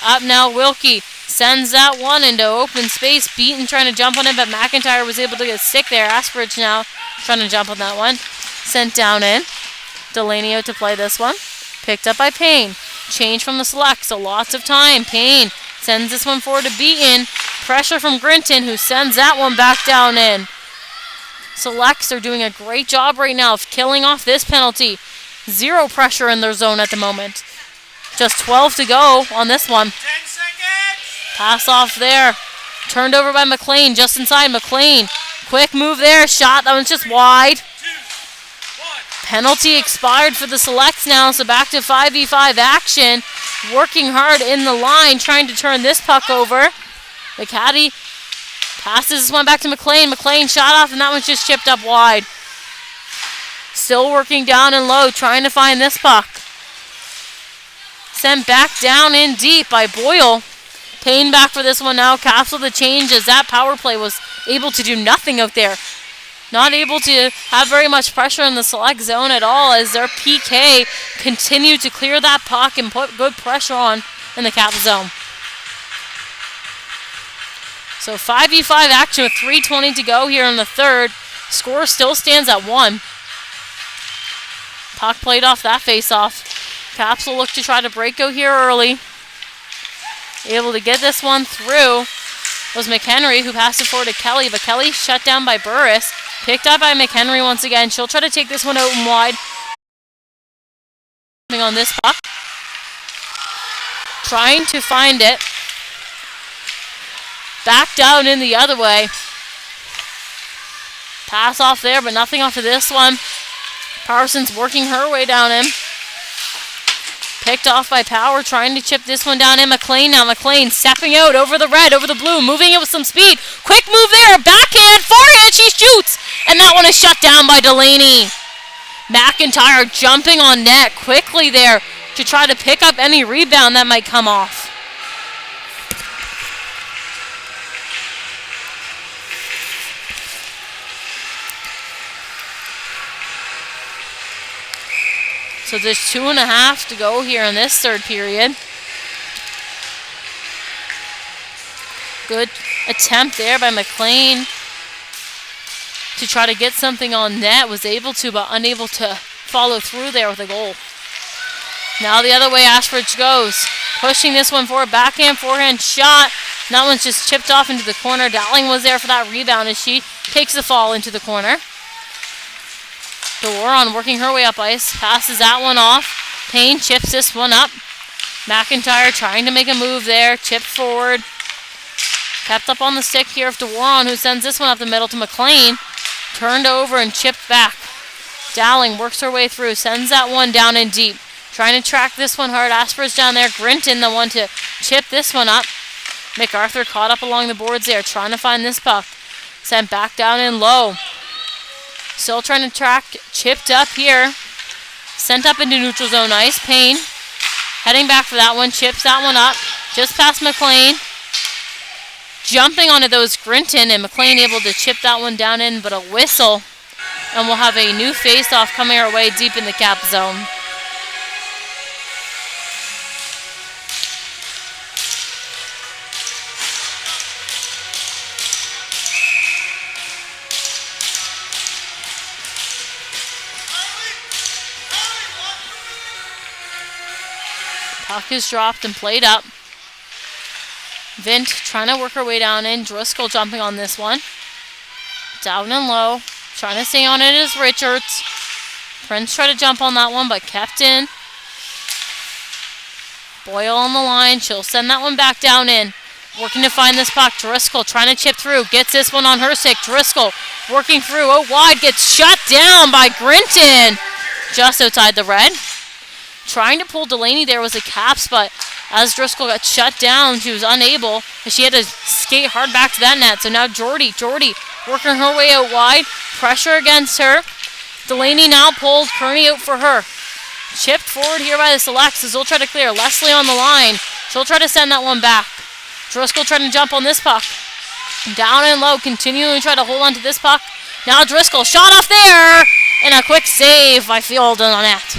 Up now, Wilkie sends that one into open space. Beaton trying to jump on it, but McIntyre was able to get stick there. Asperge now trying to jump on that one. Sent down in. Delaney out to play this one. Picked up by Payne. Change from the Select, so lots of time. Payne sends this one forward to Beaton. Pressure from Grinton, who sends that one back down in. Selects are doing a great job right now of killing off this penalty. Zero pressure in their zone at the moment. Just 12 to go on this one.
10 seconds.
Pass off there. Turned over by McLean, just inside. McLean, quick move there. Shot, that one's just wide.
2, 1.
Penalty expired for the Selects now, so back to 5v5 action. Working hard in the line, trying to turn this puck over. The caddy passes this one back to McLean. McLean shot off, and that one's just chipped up wide. Still working down and low, trying to find this puck. Sent back down in deep by Boyle. Payne back for this one now. Castle the changes. That power play was able to do nothing out there. Not able to have very much pressure in the Select zone at all as their PK continued to clear that puck and put good pressure on in the Cap zone. So 5v5 action with 3:20 to go here in the third. Score still stands at 1. Puck played off that face-off. Caps will look to try to break out here early. Able to get this one through was McHenry, who passed it forward to Kelly, but Kelly shut down by Burris. Picked up by McHenry once again. She'll try to take this one out and wide. On this puck. Trying to find it. Back down in the other way. Pass off there, but nothing off of this one. Parsons working her way down in. Picked off by Power, trying to chip this one down in. McLean now. McLean stepping out over the red, over the blue, moving it with some speed. Quick move there, backhand, forehand, she shoots! And that one is shut down by Delaney. McIntyre jumping on net quickly there to try to pick up any rebound that might come off. So there's 2.5 to go here in this third period. Good attempt there by McLean to try to get something on net. Was able to, but unable to follow through there with a goal. Now the other way Ashford goes. Pushing this one forward, backhand, forehand shot. And that one's just chipped off into the corner. Dowling was there for that rebound as she takes the fall into the corner. DeWaron working her way up ice. Passes that one off. Payne chips this one up. McIntyre trying to make a move there. Chipped forward. Kept up on the stick here of DeWaron, who sends this one up the middle to McLean. Turned over and chipped back. Dowling works her way through. Sends that one down in deep. Trying to track this one hard. Asper's down there. Grinton, the one to chip this one up. MacArthur caught up along the boards there. Trying to find this puck. Sent back down in low. Still trying to track, chipped up here. Sent up into neutral zone ice. Payne heading back for that one. Chips that one up. Just past McLean. Jumping onto those Grinton, and McLean able to chip that one down in, but a whistle. And we'll have a new face-off coming our way deep in the Cap zone. Puck is dropped and played up. Vint trying to work her way down in. Driscoll jumping on this one. Down and low. Trying to stay on it is Richards. Prince tried to jump on that one, but kept in. Boyle on the line. She'll send that one back down in. Working to find this puck. Driscoll trying to chip through. Gets this one on her stick. Driscoll working through. Out wide. Gets shut down by Grinton. Just outside the red. Trying to pull Delaney there was a Caps, but as Driscoll got shut down, she was unable. She had to skate hard back to that net. So now Jordy working her way out wide. Pressure against her. Delaney now pulled. Kearney out for her. Chipped forward here by the Selects as they'll try to clear. Leslie on the line. She'll try to send that one back. Driscoll trying to jump on this puck. Down and low, continuing to try to hold on to this puck. Now Driscoll, shot off there. And a quick save by Field on that.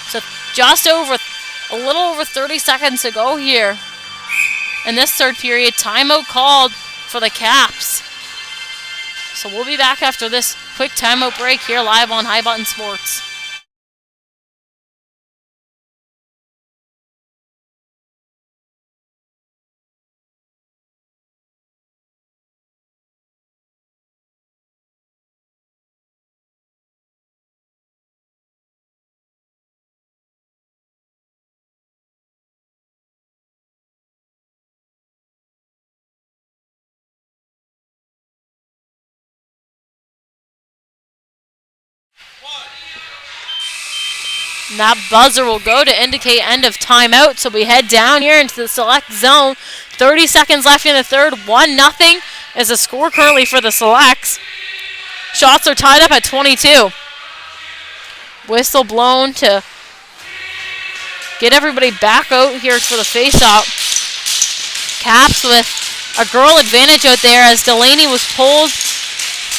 So just a little over 30 seconds to go here in this third period. Timeout called for the Caps. So we'll be back after this quick timeout break here live on High Button Sports. And that buzzer will go to indicate end of timeout. So we head down here into the select zone. 30 seconds left in the third. 1-0 is the score currently for the selects. Shots are tied up at 22. Whistle blown to get everybody back out here for the face-off. Caps with a girl advantage out there as Delaney was pulled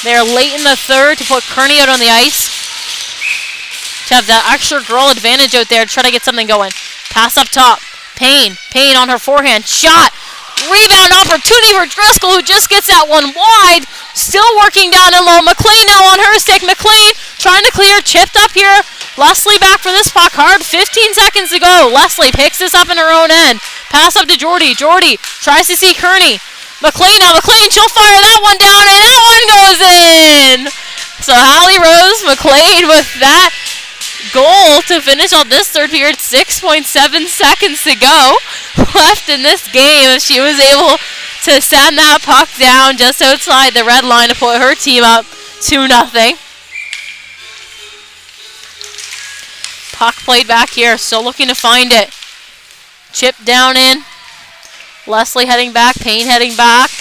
there late in the third to put Kearney out on the ice. To have that extra girl advantage out there to try to get something going. Pass up top. Payne on her forehand. Shot. Rebound opportunity for Driscoll, who just gets that one wide. Still working down and low. McLean now on her stick. McLean trying to clear. Chipped up here. Leslie back for this puck. Hard. 15 seconds to go. Leslie picks this up in her own end. Pass up to Jordy. Jordy tries to see Kearney. McLean now. McLean, she'll fire that one down, and that one goes in. So Hallie Rose McLean with that goal to finish on this third period. 6.7 seconds to go left in this game. She was able to send that puck down just outside the red line to put her team up 2-0. Puck played back here, still looking to find it. Chip down in. Leslie heading back, Payne heading back.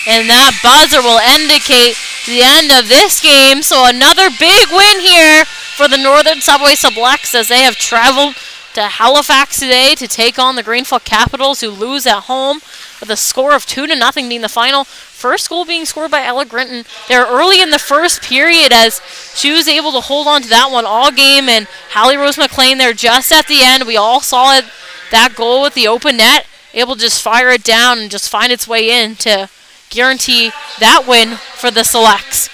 And that buzzer will indicate the end of this game. So another big win here for the Northern Subway Sublects as they have traveled to Halifax today to take on the Greenfoot Capitals, who lose at home with a score of 2-0 being the final. First goal being scored by Ella Grinton. They were early in the first period as she was able to hold on to that one all game, and Hallie Rose McLean there just at the end. We all saw it, that goal with the open net, able to just fire it down and just find its way in to guarantee that win for the Selects.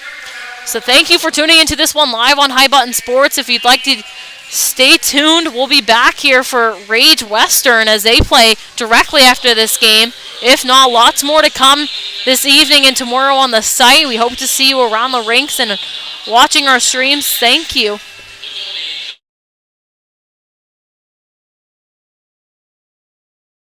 So thank you for tuning into this one live on High Button Sports. If you'd like to stay tuned, we'll be back here for Rage Western as they play directly after this game. If not, lots more to come this evening and tomorrow on the site. We hope to see you around the rinks and watching our streams. Thank you.